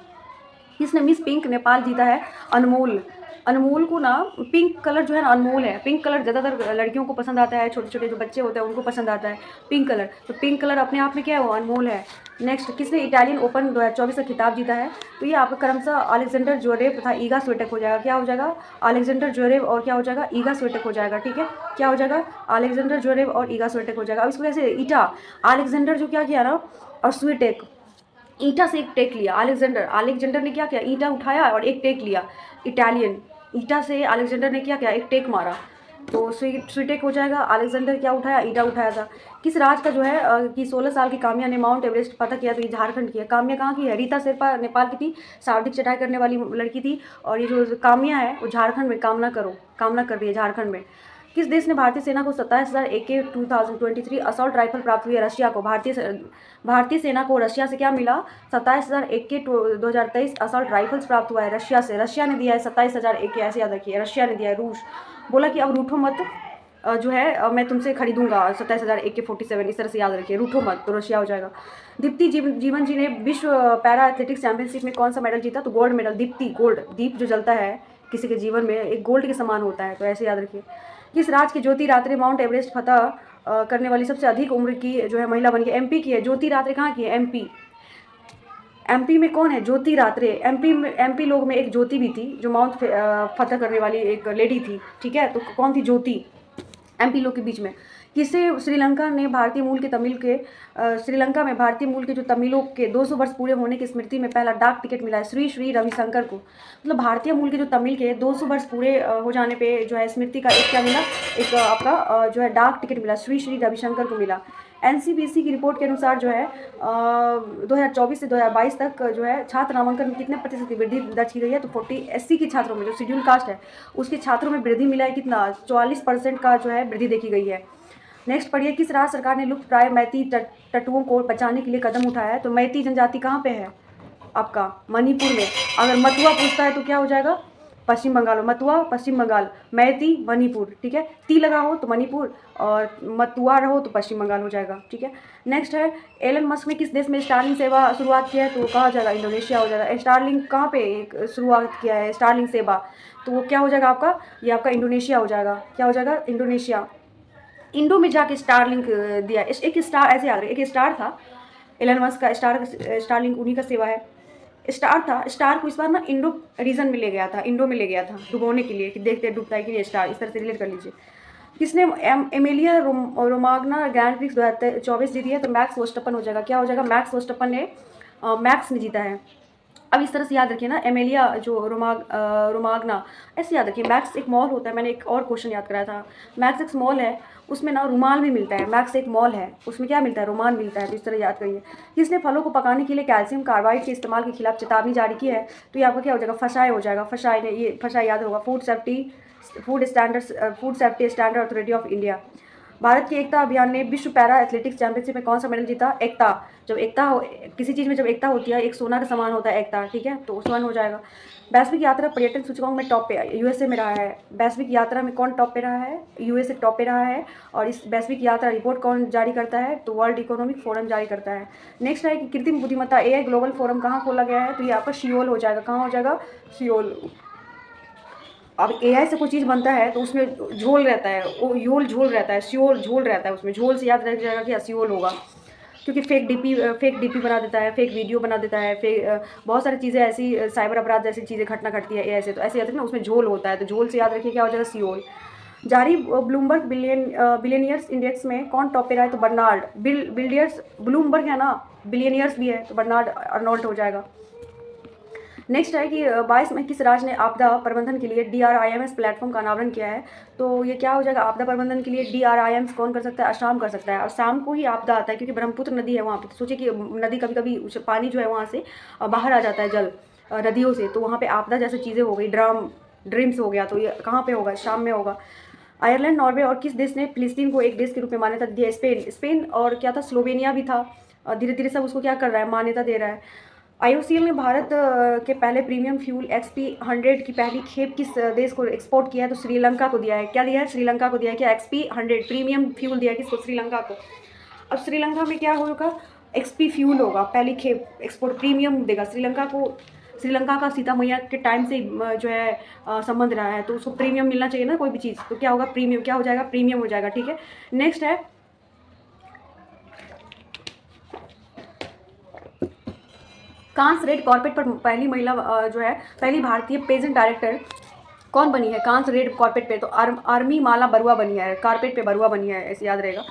किसने मिस पिंक नेपाल जीता है? अनमोल। अनमोल को ना पिंक कलर जो है ना, अनमोल है। पिंक कलर ज़्यादातर लड़कियों को पसंद आता है, छोटे छोटे जो बच्चे होते हैं उनको पसंद आता है पिंक कलर। तो पिंक कलर अपने आप में क्या है? वो अनमोल है। नेक्स्ट, किसने इटालियन ओपन 2024 का खिताब जीता है? तो ये आपका क्रमशः अलेक्जेंडर ज्वेरेव तथा ईगा स्विटेक हो जाएगा। क्या हो जाएगा? अलेक्जेंडर ज्वेरेव और क्या हो जाएगा? ईगा स्विटेक हो जाएगा। ठीक है, क्या हो जाएगा? अलेक्जेंडर ज्वेरेव और ईगा स्विटेक हो जाएगा। अब इसको वैसे ईटा अलेक्जेंडर जो क्या किया ना, और स्विटेक ईटा से एक टेक लिया। अलेक्जेंडर ने क्या किया? ईटा उठाया और एक टेक लिया। इटालियन ईटा से अलेक्जेंडर ने क्या किया? एक टेक मारा, तो स्वीटेक हो जाएगा। अलेक्जेंडर क्या उठाया? ईटा उठाया था। किस राज्य का जो है कि 16 साल की काम्या ने माउंट एवरेस्ट फतह किया? तो ये झारखंड की है। काम्या कहाँ की है? रीता शेरपा नेपाल की थी, शारीरिक चटाई करने वाली लड़की थी, और ये जो काम्या है वो झारखंड में कामना कर रही है झारखंड में। किस देश ने भारतीय सेना को 27,000 AK 2023 असॉल्ट राइफल प्राप्त हुई है? रशिया को। भारतीय सेना को रशिया से क्या मिला? 27,000 AK 2023 असॉल्ट राइफल्स प्राप्त हुआ है रशिया से। रशिया ने दिया है 27,000 AK, ऐसे याद रखिए, रशिया ने दिया है। रूस बोला कि अब रूठो मत, जो है मैं तुमसे खरीदूंगा 27,000 AK-47, इस तरह से याद रखिए, रूठो मत, तो रशिया हो जाएगा। दीप्ति जीवन जी ने विश्व पैरा एथलेटिक्स चैंपियनशिप में कौन सा मेडल जीता? तो गोल्ड मेडल। दीप्ति गोल्ड, दीप जो जलता है किसी के जीवन में एक गोल्ड के समान होता है, तो ऐसे याद रखिए। किस राज्य की ज्योति रात्रे माउंट एवरेस्ट फतह करने वाली सबसे अधिक उम्र की जो है महिला बन गई? एमपी की है ज्योति रात्रे। कहाँ की है? एमपी। एमपी में कौन है? ज्योति रात्रे। एमपी लोग में एक ज्योति भी थी जो माउंट फतह करने वाली एक लेडी थी, ठीक है। तो कौन थी? ज्योति, एमपी लोग के बीच में। किसे श्रीलंका ने भारतीय मूल के तमिल के श्रीलंका में भारतीय मूल के जो तमिलों के 200 वर्ष पूरे होने की स्मृति में पहला डाक टिकट मिला है? श्री श्री रविशंकर को। मतलब भारतीय मूल के जो तमिल के 200 वर्ष पूरे हो जाने पे जो है स्मृति का एक क्या मिला, एक आपका जो है डाक टिकट मिला, श्री श्री रविशंकर को मिला। एनसीबीसी की रिपोर्ट के अनुसार जो है 2024 से 2022 तक जो है छात्र नामांकन में कितने प्रतिशत की वृद्धि दर्ज की गई है? तो 40 एससी के छात्रों में, जो शेड्यूल कास्ट है उसके छात्रों में वृद्धि मिला है कितना? 44% का जो है वृद्धि देखी गई है। नेक्स्ट पढ़िए, किस राज्य सरकार ने लुप्त प्राय मैती तटुओं को बचाने के लिए कदम उठाया है? तो मैती जनजाति कहाँ पे है? आपका मणिपुर में। अगर मतुआ पूछता है तो क्या हो जाएगा? पश्चिम बंगाल। मतुआ पश्चिम बंगाल, मैती मणिपुर, ठीक है। ती लगा हो तो मणिपुर और मतुआ रहो तो पश्चिम बंगाल हो जाएगा, ठीक है। नेक्स्ट है, एलन मस्क ने किस देश में स्टारलिंक सेवा शुरुआत किया है? तो कहा जाएगा? इंडोनेशिया हो जाएगा। स्टारलिंक कहाँ पे एक शुरुआत किया है स्टारलिंक सेवा? तो वो क्या हो जाएगा आपका? ये आपका इंडोनेशिया हो जाएगा। क्या हो जाएगा? इंडोनेशिया। इंडो में जाके स्टारलिंक दिया। एक स्टार ऐसे याद रहे, एक स्टार था एलन मस्क का, स्टारलिंक उन्हीं का सेवा है। स्टार था, स्टार को इस बार ना इंडो रीजन में ले गया था, इंडो में ले गया था डुबोने के लिए, कि देखते हैं डूबता है कि नहीं स्टार, इस तरह से रिलेट कर लीजिए। किसने एमेलिया रोमाग्ना ग्रैंड प्रिक्स 2024 जीती है? तो मैक्स वर्स्टप्पन हो जाएगा। क्या हो जाएगा? मैक्स वर्स्टप्पन ने मैक्स ने जीता है। अब इस तरह से याद रखिए ना, एमेलिया जो रोमाग्ना, ऐसे याद रखिए। मैक्स एक मॉल होता है, मैंने एक और क्वेश्चन याद कराया था। मैक्स एक मॉल है, उसमें ना रुमाल भी मिलता है। मैक्स एक मॉल है, उसमें क्या मिलता है? रुमाल मिलता है। तो इस तरह याद करिए। किसने फलों को पकाने के लिए कैल्शियम कार्बाइड के इस्तेमाल के खिलाफ चेतावनी जारी की है? तो ये आपका क्या हो जाएगा? फसाए हो जाएगा। फसाए ने, ये फसाए याद होगा, food safety standard authority of India. Bharat की एकता अभियान ने विश्व पैरा एथलेटिक्स चैंपियनशिप में कौन सा मेडल जीता? एकता। जब एकता हो किसी चीज़ में, जब एकता होती है, एक सोना का समान होता है एकता, ठीक है। तो स्वर्ण हो जाएगा। वैश्विक यात्रा पर्यटन सूचकांक में टॉप पे यूएसए में रहा है। वैश्विक यात्रा में कौन टॉप पे रहा है? यूएसए टॉप पे रहा है। और इस वैश्विक यात्रा रिपोर्ट कौन जारी करता है? तो वर्ल्ड इकोनॉमिक फोरम जारी करता है। नेक्स्ट है कि कृत्रिम बुद्धिमत्ता एआई ग्लोबल फोरम कहाँ खोला गया है? तो ये आपका सियोल हो जाएगा। कहाँ हो जाएगा? सियोल। अब एआई से कोई चीज़ बनता है तो उसमें झोल रहता है, वो योल झोल रहता है, सियोल झोल रहता है उसमें। झोल से याद रख जाएगा कि सियोल होगा, क्योंकि फेक डीपी बना देता है, फेक वीडियो बना देता है, बहुत सारी चीज़ें ऐसी, साइबर अपराध जैसी चीज़ें घटना घटती है एआई से। तो ऐसे याद रखिए ना, उसमें झोल होता है, तो झोल से याद रखिए क्या हो जाएगा? सियोल। जारी ब्लूमबर्ग बिलियनियर्स इंडेक्स में कौन टॉप पे रहा है? तो बर्नार्ड। बिलियर्स ब्लूमबर्ग है ना, बिलियनियर्स भी है, तो बर्नार्ड अर्नोल्ट हो जाएगा। नेक्स्ट है कि 22 में किस राज्य ने आपदा प्रबंधन के लिए DRIMS प्लेटफॉर्म का अनावरण किया है? तो ये क्या हो जाएगा? आपदा प्रबंधन के लिए DRIMS कौन कर सकता है? असम कर सकता है। और शाम को ही आपदा आता है, क्योंकि ब्रह्मपुत्र नदी है वहाँ पे। सोचिए कि नदी कभी कभी पानी जो है वहाँ से बाहर आ जाता है, जल नदियों से, तो वहाँ पे आपदा जैसी चीज़ें हो गई, ड्रीम्स हो गया। तो ये कहाँ पे होगा? शाम में होगा। आयरलैंड, नॉर्वे और किस देश ने फिलिस्तीन को एक देश के रूप में मान्यता दी है? स्पेन और क्या था? स्लोवेनिया भी था। धीरे धीरे सब उसको क्या कर रहा है? मान्यता दे रहा है। IOCL ने भारत के पहले प्रीमियम फ्यूल XP100 की पहली खेप किस देश को एक्सपोर्ट किया है? तो श्रीलंका को दिया है। क्या दिया है? श्रीलंका को दिया है। क्या XP100 प्रीमियम फ्यूल दिया है किसको? श्रीलंका को। अब श्रीलंका में क्या होगा? XP फ्यूल होगा, पहली खेप एक्सपोर्ट प्रीमियम देगा श्रीलंका को। श्रीलंका का सीता मैया के टाइम से जो है संबंध रहा है, तो उसको प्रीमियम मिलना चाहिए ना कोई भी चीज़, तो क्या होगा? प्रीमियम। क्या हो जाएगा? प्रीमियम हो जाएगा, ठीक है। नेक्स्ट है, कांस रेड कॉर्पेट पर पहली महिला जो है पहली भारतीय पेजेंट डायरेक्टर कौन बनी है? कांस रेड कॉर्पेट पे तो आर्मी माला बरुआ बनी है, कारपेट पे बरुआ बनी है, ऐसे याद रहेगा।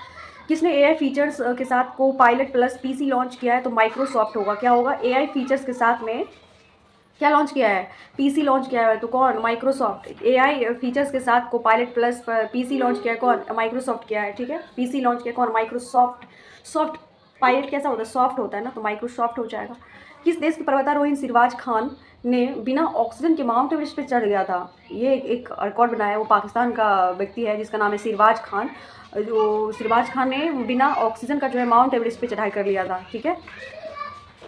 किसने AI फीचर्स के साथ को पायलट प्लस PC लॉन्च किया है? तो माइक्रोसॉफ्ट होगा। क्या होगा? AI फीचर्स के साथ में क्या लॉन्च किया है? PC लॉन्च किया है, तो कौन? माइक्रोसॉफ्ट। AI फीचर्स के साथ को पायलट प्लस PC लॉन्च किया है, कौन? माइक्रोसॉफ्ट किया है, ठीक है। PC लॉन्च किया कौन? माइक्रोसॉफ्ट। सॉफ्ट, पायलट कैसा होता है? सॉफ्ट होता है ना, तो माइक्रोसॉफ्ट हो जाएगा। किस देश के पर्वतारोही सिरवाज खान ने बिना ऑक्सीजन के माउंट एवरेस्ट पे चढ़ गया था? ये एक रिकॉर्ड बनाया है, वो पाकिस्तान का व्यक्ति है जिसका नाम है सिरवाज खान। जो सिरवाज खान ने बिना ऑक्सीजन का जो है माउंट एवरेस्ट पे चढ़ाई कर लिया था, ठीक है।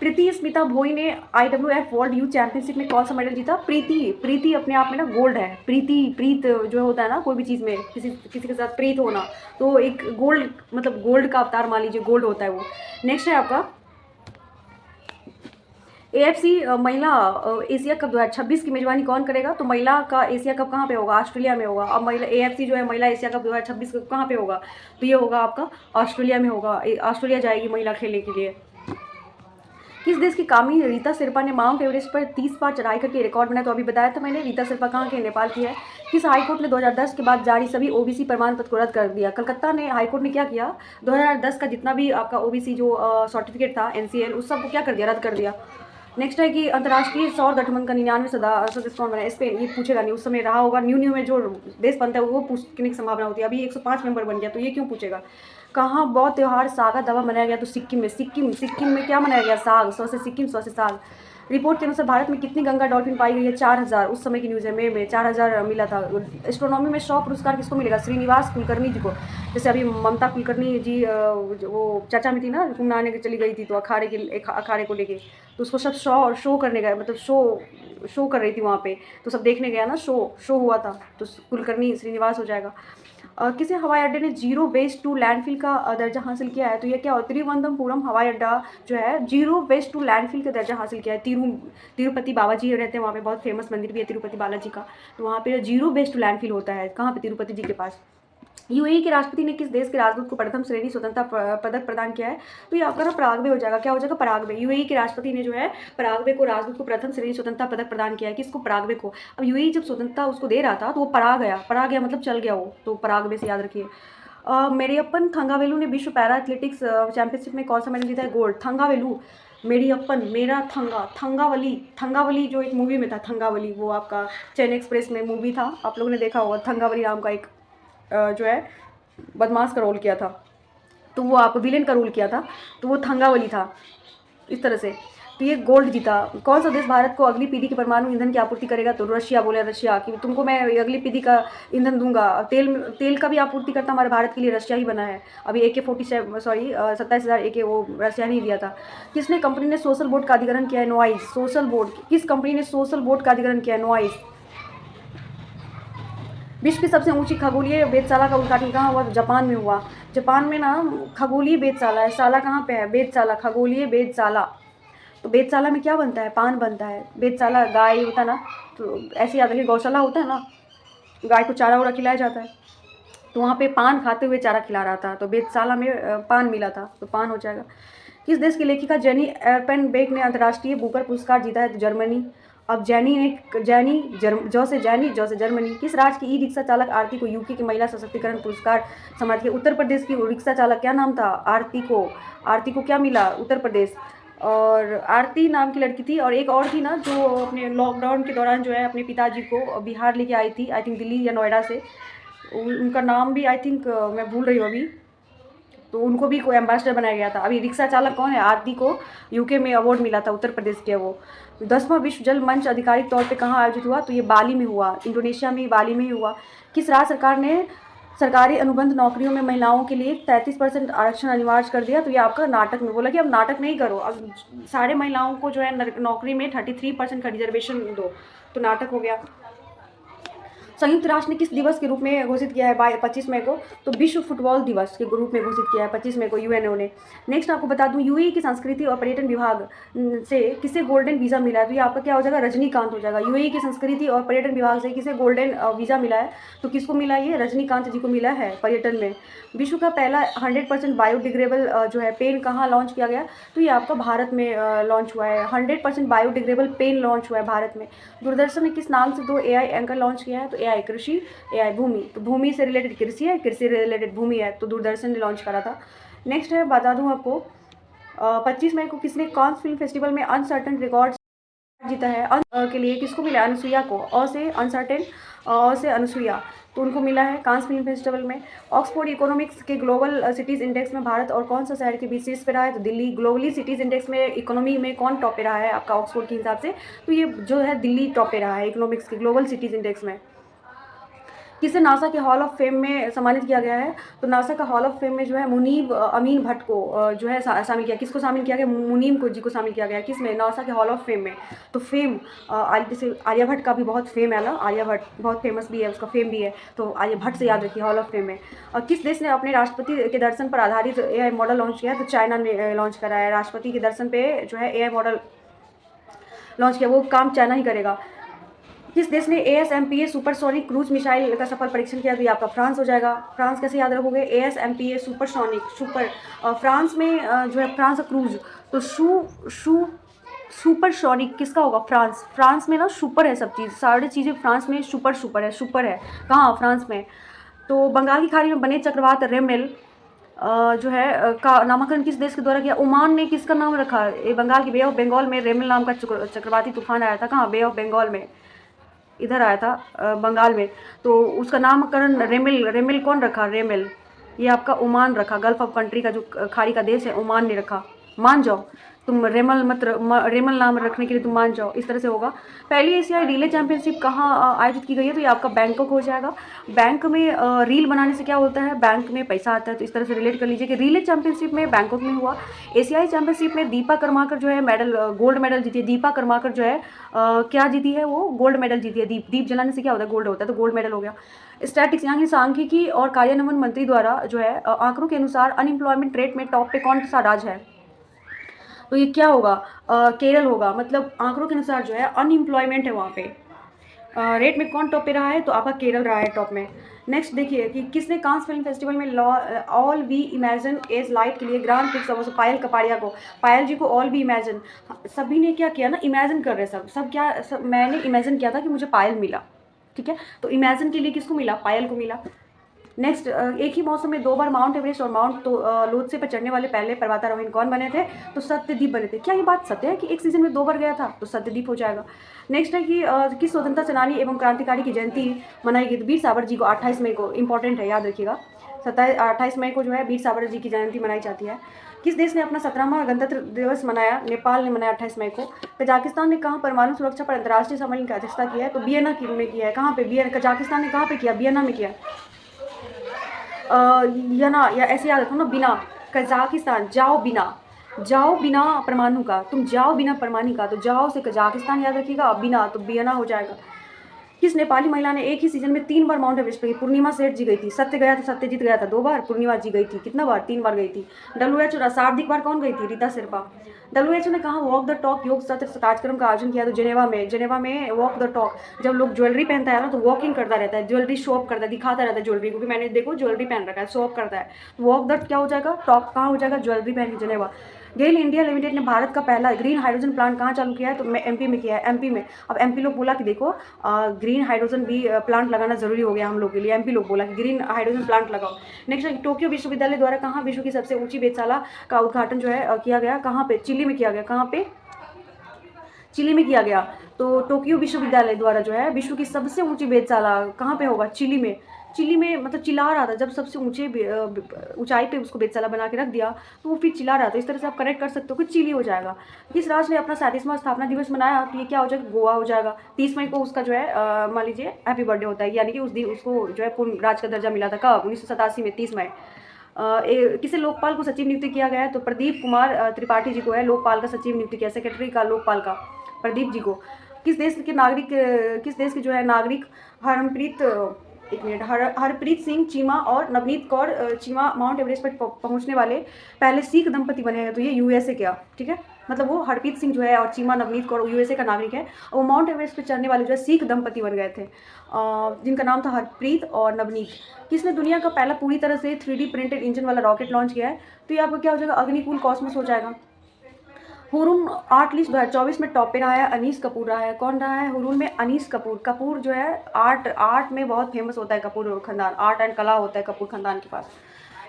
प्रीति स्मिता भोई ने IWF वर्ल्ड यूथ चैंपियनशिप में कौन सा मेडल जीता? प्रीति अपने आप में ना गोल्ड है। प्रीत जो होता है ना कोई भी चीज़ में, किसी के साथ प्रीत होना, तो एक गोल्ड, मतलब गोल्ड का अवतार मान लीजिए, गोल्ड होता है वो। नेक्स्ट है आपका AFC महिला एशिया कप 2026 की मेजबानी कौन करेगा? तो महिला का एशिया कप कहाँ पे होगा? ऑस्ट्रेलिया में होगा। अब महिला AFC जो है महिला एशिया कप 2026 कहाँ पे होगा? तो ये होगा आपका ऑस्ट्रेलिया में होगा। ऑस्ट्रेलिया जाएगी महिला खेलने के लिए। किस देश की कामी रीता सिरपा ने माउंट एवरेस्ट पर 30 बार चढ़ाई करके रिकॉर्ड बनाया? तो अभी बताया था मैंने, रीता सिरपा कहाँ के, नेपाल की है। किस हाईकोर्ट ने 2010 के बाद जारी सभी ओबीसी प्रमाण पत्र को रद्द कर दिया? कलकत्ता ने हाईकोर्ट ने क्या किया, 2010 का जितना भी आपका ओबीसी जो सर्टिफिकेट था एनसीएल, उस सब को क्या कर दिया, रद्द कर दिया। नेक्स्ट है कि अंतर्राष्ट्रीय सौर गठबंधन का 99 सदस्य कौन बना? स्पेन। ये पूछेगा नहीं, उस समय रहा होगा। न्यू न्यू में जो देश बनता है वो पूछने की संभावना होती है। अभी 105 मेंबर बन गया, तो ये क्यों पूछेगा। कहाँ बौद्ध त्योहार सागा दावा मनाया गया? तो सिक्किम में। सिक्किम में क्या मनाया गया? साग। सौ से सिक्किम, सौ से साग। रिपोर्ट के अनुसार भारत में कितनी गंगा डॉल्फिन पाई गई है? 4000। उस समय की न्यूज़ है, मई में 4000 मिला था। एस्ट्रोनॉमी में 100 पुरस्कार किसको मिलेगा? श्रीनिवास कुलकर्णी जी को। जैसे अभी ममता कुलकर्णी जी वो चर्चा में थी ना, कुंभ नहाने चली गई थी, तो अखाड़े को लेके, तो उसको सब शो करने गए, मतलब शो कर रही थी वहाँ पे, तो सब देखने गया ना, शो हुआ था, तो कुलकर्णी श्रीनिवास हो जाएगा। किसी हवाई अड्डे ने जीरो वेस्ट टू लैंडफिल का दर्जा हासिल किया है? तो ये क्या हो, तिरुवनंतपुरम हवाई अड्डा जो है जीरो वेस्ट टू लैंडफिल का दर्जा हासिल किया है। तिरुपति बाबा जी रहते हैं वहाँ पे, बहुत फेमस मंदिर भी है तिरुपति बालाजी का, तो वहाँ पे जीरो वेस्ट टू लैंडफिल होता है। कहाँ पे? तिरुपति जी के पास। यूएई के राष्ट्रपति ने किस देश के राजदूत को प्रथम श्रेणी स्वतंत्रता पदक प्रदान किया है? तो ये आपका ना पराग्वे हो जाएगा। क्या हो जाएगा? पराग्वे। यूएई के राष्ट्रपति ने जो है पराग्वे को राजदूत को प्रथम श्रेणी स्वतंत्रता पदक प्रदान किया है। किसको? पराग्वे को। अब यूएई जब स्वतंत्रता उसको दे रहा था तो वो परा गया मतलब चल गया वो, तो पराग्वे से याद रखिए। मेरियप्पन थंगावेलु ने विश्व पैरा एथलेटिक्स चैंपियनशिप में कौन सा मेडल जीता है? गोल्ड। थंगावेलु, मेरियप्पन, मेरा थंगावली जो एक मूवी में था, थंगावली, वो आपका चेन्नई एक्सप्रेस में मूवी था, आप लोगों ने देखा होगा। थंगावली नाम का एक जो है बदमाश का रोल किया था, तो वो आप विलेन का रोल किया था, तो वो थंगावली था, इस तरह से। तो ये गोल्ड जीता। कौन सा देश भारत को अगली पीढ़ी की परमाणु ईंधन की आपूर्ति करेगा? तो रशिया। बोले रशिया कि तुमको मैं अगली पीढ़ी का ईंधन दूंगा। तेल का भी आपूर्ति करता हमारे भारत के लिए रशिया ही बना है। अभी AK-47 सॉरी 27,000 AK वो रशिया ने दिया था। किसने कंपनी ने सोशल बोर्ड का अधिग्रहण किया है? नोआइस। सोशल बोर्ड, किस कंपनी ने सोशल बोर्ड का अधिग्रहण किया है? नोआइस। विश्व की सबसे ऊंची खगोलीय वेधशाला का उद्घाटन कहाँ हुआ? तो जापान में हुआ। जापान में ना खगोलीय वेधशाला है, शाला कहाँ पे है? वेधशाला, खगोलीय वेधशाला। तो वेधशाला में क्या बनता है? पान बनता है। वेधशाला गाय होता है ना, तो ऐसे याद रखिए, गौशाला होता है ना, गाय को चारा वारा खिलाया जाता है, तो वहाँ पे पान खाते हुए चारा खिला रहा था, तो वेधशाला में पान मिला था, तो पान हो जाएगा। किस देश की लेखिका जेनी एर्पेनबेक ने अंतर्राष्ट्रीय बुकर पुरस्कार जीता है? तो जर्मनी। अब जॉ से जर्मनी। किस राज्य की ई रिक्शा चालक आरती को यूके के महिला सशक्तिकरण पुरस्कार सम्मानित किया? उत्तर प्रदेश की रिक्शा चालक, क्या नाम था? आरती को क्या मिला? उत्तर प्रदेश। और आरती नाम की लड़की थी, और एक और थी ना जो अपने लॉकडाउन के दौरान जो है अपने पिताजी को बिहार लेके आई थी, आई थिंक दिल्ली या नोएडा से, उनका नाम भी आई थिंक मैं भूल रही हूँ अभी, तो उनको भी कोई एम्बेसडर बनाया गया था। अभी रिक्शा चालक कौन है? आरती को यूके में अवार्ड मिला था, उत्तर प्रदेश के। वो 10वां विश्व जल मंच आधिकारिक तौर पे कहाँ आयोजित हुआ? तो ये बाली में हुआ, इंडोनेशिया में, बाली में ही हुआ। किस राज्य सरकार ने सरकारी अनुबंध नौकरियों में महिलाओं के लिए 33% आरक्षण अनिवार्य कर दिया? तो ये आपका कर्नाटक में। बोला कि अब नाटक नहीं करो, अब सारे महिलाओं को जो है नौकरी में 33% का रिजर्वेशन दो, तो नाटक हो गया। संयुक्त राष्ट्र ने किस दिवस के रूप में घोषित किया है 25 मई को? तो विश्व फुटबॉल दिवस के रूप में घोषित किया है 25 मई को यूएनओ ने। नेक्स्ट आपको बता दूं, यूएई की संस्कृति और पर्यटन विभाग से किसे गोल्डन वीज़ा मिला है? तो ये आपका क्या हो जाएगा? रजनीकांत हो जाएगा। यूएई की संस्कृति और पर्यटन विभाग से किसे गोल्डन वीज़ा मिला है? तो किसको मिला? ये रजनीकांत जी को मिला है पर्यटन में। विश्व का पहला 100% बायोडिग्रेडेबल जो है पेन कहाँ लॉन्च किया गया? तो ये आपका भारत में लॉन्च हुआ है। 100% बायोडिग्रेडेबल पेन लॉन्च हुआ है भारत में। दूरदर्शन ने किस नाम से 2 AI एंकर लॉन्च किया है? तो AI कृषि, AI भूमि। तो भूमि से रिलेटेड कृषि है, कृषि से रिलेटेड भूमि है, तो दूरदर्शन ने लॉन्च करा था। नेक्स्ट है, बता दूं आपको 25 मई को किसने कांस फिल्म फेस्टिवल में अनसर्टन रिकॉर्ड जीता है? के लिए किसको मिला? अनुसुईया को। से अनसर्टेन, से अनुसुईया, तो उनको मिला है कांस फिल्म फेस्टिवल में। ऑक्सफोर्ड इकोनॉमिक्स के ग्लोबल सिटीज़ इंडेक्स में भारत और कौन सा शहर के बीच शीर्ष पे रहा है? तो दिल्ली। ग्लोबली सिटीज़ इंडेक्स में इकोनॉमी में कौन टॉप पे रहा है आपका ऑक्सफोर्ड के हिसाब से? तो ये जो है दिल्ली टॉप पे रहा है इकोनॉमिक्स के ग्लोबल सिटीज़ इंडेक्स में। किसे नासा के हॉल ऑफ फेम में सम्मानित किया गया है? तो नासा का हॉल ऑफ फेम में जो है मुनीब अमीन भट्ट को जो है शामिल किया। किसको शामिल किया गया? मुनीम को जी को शामिल किया गया। किस में? नासा के हॉल ऑफ फेम में। तो फेम जैसे आर्यभट्ट का भी बहुत फेम है ना, आर्यभट्ट बहुत फेमस भी है, उसका फेम भी है, तो आर्यभट्ट से याद रखिए हॉल ऑफ फेम में। किस देश ने अपने राष्ट्रपति के दर्शन पर आधारित AI मॉडल लॉन्च किया है? तो चाइना ने लॉन्च करा है। राष्ट्रपति के दर्शन पे जो है AI मॉडल लॉन्च किया, वो काम चाइना ही करेगा। किस देश ने ASMPA सुपरसोनिक क्रूज मिसाइल का सफल परीक्षण किया? तो ये आपका फ्रांस हो जाएगा। फ्रांस कैसे याद रखोगे? ASMPA फ्रांस में जो है फ्रांस का क्रूज, तो सुपरसोनिक किसका होगा? फ्रांस। फ्रांस में ना सुपर है सब चीज़, सारी चीज़ें फ्रांस में सुपर है, सुपर है। कहाँ? फ्रांस में। तो बंगाल की खाड़ी में बने चक्रवात रेमेल जो है का नामकरण किस देश के द्वारा किया? ओमान ने किसका नाम रखा? ये बंगाल की बे ऑफ बंगाल में रेमेल नाम का चक्रवाती तूफान आया था। कहाँ? बे ऑफ बंगाल में, इधर आया था बंगाल में। तो उसका नामकरण रेमेल, रेमेल कौन रखा? रेमेल ये आपका ओमान रखा, गल्फ ऑफ कंट्री का जो खाड़ी का देश है ओमान ने रखा। मान जाओ तुम, रेमल मत रेमल नाम रखने के लिए तुम मान जाओ, इस तरह से होगा। पहली एशियाई रिले चैंपियनशिप कहाँ आयोजित की गई है? तो ये आपका बैंकॉक हो जाएगा। बैंक में रील बनाने से क्या होता है? बैंक में पैसा आता है, तो इस तरह से रिलेट कर लीजिए कि रिले चैंपियनशिप में बैंकॉक में हुआ। एशियाई चैंपियनशिप में दीपा कर्माकर जो है मेडल गोल्ड मेडल जीती है। दीपा कर्माकर जो है क्या जीती है? वो गोल्ड मेडल जीती है। दीप जलाने से क्या होता है? गोल्ड होता है, तो गोल्ड मेडल हो गया। स्टैटिक्स यानी सांख्यिकी और कार्यान्वयन मंत्री द्वारा जो है आंकड़ों के अनुसार अनएम्प्लॉयमेंट रेट में टॉप पे कौन सा राज्य है? तो ये क्या होगा? केरल होगा। मतलब आंकड़ों के अनुसार जो है अनएम्प्लॉयमेंट है वहाँ पे, रेट में कौन टॉप पे रहा है? तो आपका केरल रहा है टॉप में। नेक्स्ट देखिए कि किसने कांस फिल्म फेस्टिवल में all we imagine as light के लिए grand prix award? Payal Kapadia को, पायल जी को ऑल वी इमेजिन, सभी ने क्या किया ना, इमेजिन कर रहे सब क्या मैंने इमेजिन किया था कि मुझे पायल मिला, ठीक है। तो इमेजिन के लिए किसको मिला? पायल को मिला। नेक्स्ट, एक ही मौसम में 2 बार माउंट एवरेस्ट और माउंट लोत्से पर चढ़ने वाले पहले पर्वतारोहण कौन बने थे? तो सत्यदीप बने थे। क्या ये बात सत्य है कि एक सीजन में 2 बार गया था? तो सत्यदीप हो जाएगा। नेक्स्ट है कि किस स्वतंत्रता सेनानी एवं क्रांतिकारी की जयंती मनाई गई? तो वीर सावर जी को 28 मई को, इंपॉर्टेंट है, याद रखिएगा। 28 मई को जो है वीर सावर जी की जयंती मनाई जाती है। किस देश ने अपना 17वां गणतंत्र दिवस मनाया? नेपाल ने मनाया 28 मई को। कजाकिस्तान ने कहाँ परमाणु सुरक्षा पर अंतर्राष्ट्रीय सम्मेलन की अध्यक्षता की है? तो वियना में किया है। कहाँ पे? वियना। कजाकिस्तान ने कहाँ पे किया? वियना में किया। या ना, या ऐसे याद रखो ना, बिना, कजाकिस्तान, जाओ बिना परमाणु का, तुम जाओ बिना परमाणु का, तो जाओ से कजाकिस्तान याद रखिएगा, बिना तो बियना हो जाएगा। किस नेपाली महिला ने एक ही सीजन में 3 बार माउंट एवरेस्ट पे? पूर्णिमा सेठ जी गई थी। सत्य गया था, सत्यजीत गया था 2 बार, पूर्णिमा जी गई थी कितना बार? 3 बार गई थी। WHO सर्वाधिक बार कौन गई थी? रीता शेरपा। WHO ने कहा वॉक द टॉक योग सत्र कार्यक्रम का आयोजन किया? तो जेनेवा में वॉक द टॉक, जब लोग ज्वेलरी पहनता है ना तो वॉकिंग करता रहता है, ज्वेलरी शो अप करता है, दिखाता रहता है ज्वेलरी, क्योंकि मैंने देखो ज्वेलरी पहन रखा है, शो अप करता है। वॉक द क्या हो जाएगा? टॉक कहाँ हो जाएगा? ज्वेलरी पहन के जेनेवा। गेल इंडिया लिमिटेड ने भारत का पहला ग्रीन हाइड्रोजन प्लांट कहाँ चालू किया है? तो MP में किया है, MP में। अब MP लोग बोला कि देखो ग्रीन हाइड्रोजन भी प्लांट लगाना जरूरी हो गया हम लोग के लिए। MP लोग बोला कि ग्रीन हाइड्रोजन प्लांट लगाओ। नेक्स्ट, टोक्यो विश्वविद्यालय द्वारा कहाँ विश्व की सबसे ऊंची वेधशाला का उद्घाटन जो है किया गया? कहाँ पे? चिली में किया गया। कहाँ पे? चिली में किया गया। तो टोक्यो विश्वविद्यालय द्वारा जो है विश्व की सबसे ऊंची वेधशाला कहाँ पे होगा? चिली में। चिली में मतलब चिल्ला रहा था, जब सबसे ऊंचाई पे उसको वेधशाला बना के रख दिया तो वो फिर चिल्ला रहा था। इस तरह से आप कनेक्ट कर सकते हो कि चिली हो जाएगा। किस राज्य ने अपना 37वां स्थापना दिवस मनाया? तो ये क्या हो जाएगा? गोवा हो जाएगा। 30 मई को उसका जो है मान लीजिए हैप्पी बर्थडे होता है, यानी कि उस दिन उसको जो है पूर्ण राज्य का दर्जा मिला था। कब? 1987 में 30 मई। किसे लोकपाल को सचिव नियुक्त किया गया है? तो प्रदीप कुमार त्रिपाठी जी को है लोकपाल का सचिव नियुक्त किया, सेक्रेटरी का लोकपाल का प्रदीप जी को। किस देश के जो है नागरिक हरमप्रीत एक मिनट हरप्रीत सिंह चीमा और नवनीत कौर चीमा माउंट एवरेस्ट पर पहुंचने वाले पहले सिख दंपति बने हैं? तो ये USA क्या, ठीक है, मतलब वो हरप्रीत सिंह जो है और चीमा नवनीत कौर USA का नागरिक है, और वो माउंट एवरेस्ट पर चढ़ने वाले जो है सिख दंपति बन गए थे जिनका नाम था हरप्रीत और नवनीत। किसने दुनिया का पहला पूरी तरह से 3D प्रिंटेड इंजन वाला रॉकेट लॉन्च किया है? तो ये आपका क्या हो जाएगा? अग्निकुल कॉस्मोस हो जाएगा। हुरून आर्ट लिस्ट 2024 में टॉप पे रहा है, अनीस कपूर रहा है। कौन रहा है हुरून में? अनीस कपूर। कपूर जो है आर्ट में बहुत फेमस होता है, कपूर खानदान, आर्ट एंड कला होता है कपूर खानदान के पास।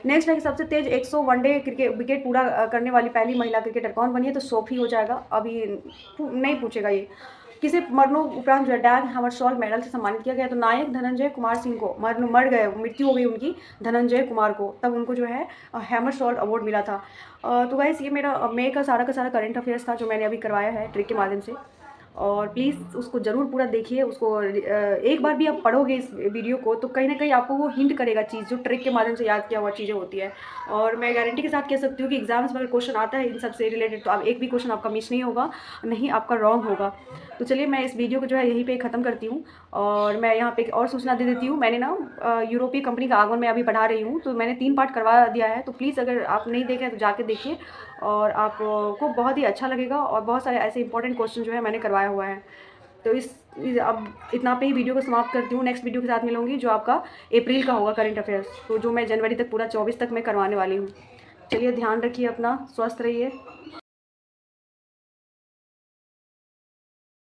नेक्स्ट है कि सबसे तेज 100 वनडे क्रिकेट विकेट पूरा करने वाली पहली महिला क्रिकेटर कौन बनी है? तो सोफी हो जाएगा। अभी नहीं पूछेगा ये। किसे मरणोपरांत जो है डैग हैमरशॉल्ड मेडल से सम्मानित किया गया? तो नायक धनंजय कुमार सिंह को मर गए, मृत्यु हो गई उनकी, धनंजय कुमार को, तब उनको जो है हैमरशॉल्ड अवार्ड मिला था। तो गाइस ये मेरा मई का सारा करंट अफेयर्स था जो मैंने अभी करवाया है ट्रिक के माध्यम से, और प्लीज़ उसको ज़रूर पूरा देखिए। उसको एक बार भी आप पढ़ोगे इस वीडियो को तो कहीं ना कहीं आपको वो हिंट करेगा चीज़, जो ट्रिक के माध्यम से याद किया हुआ चीज़ें होती है। और मैं गारंटी के साथ कह सकती हूँ कि एग्जाम्स में अगर क्वेश्चन आता है इन सब से रिलेटेड तो आप एक भी क्वेश्चन आपका मिस नहीं होगा, नहीं आपका रॉन्ग होगा। तो चलिए मैं इस वीडियो को जो है यहीं पे ख़त्म करती हूँ, और मैं यहाँ पे एक और सूचना दे देती हूँ। मैंने ना यूरोपीय कंपनी का आगमन मैं अभी पढ़ा रही हूँ, तो मैंने 3 पार्ट करवा दिया है, तो प्लीज़ अगर आप नहीं देखे तो जाके देखिए, और आपको बहुत ही अच्छा लगेगा, और बहुत सारे ऐसे इंपॉर्टेंट क्वेश्चन जो है मैंने करवाया हुआ है। तो अब इतना पे ही वीडियो को समाप्त करती हूँ। नेक्स्ट वीडियो के साथ मिलूँगी जो आपका अप्रैल का होगा करंट अफेयर्स, तो जो मैं जनवरी तक पूरा 24 तक मैं करवाने वाली हूँ। चलिए ध्यान रखिए अपना, स्वस्थ रहिए।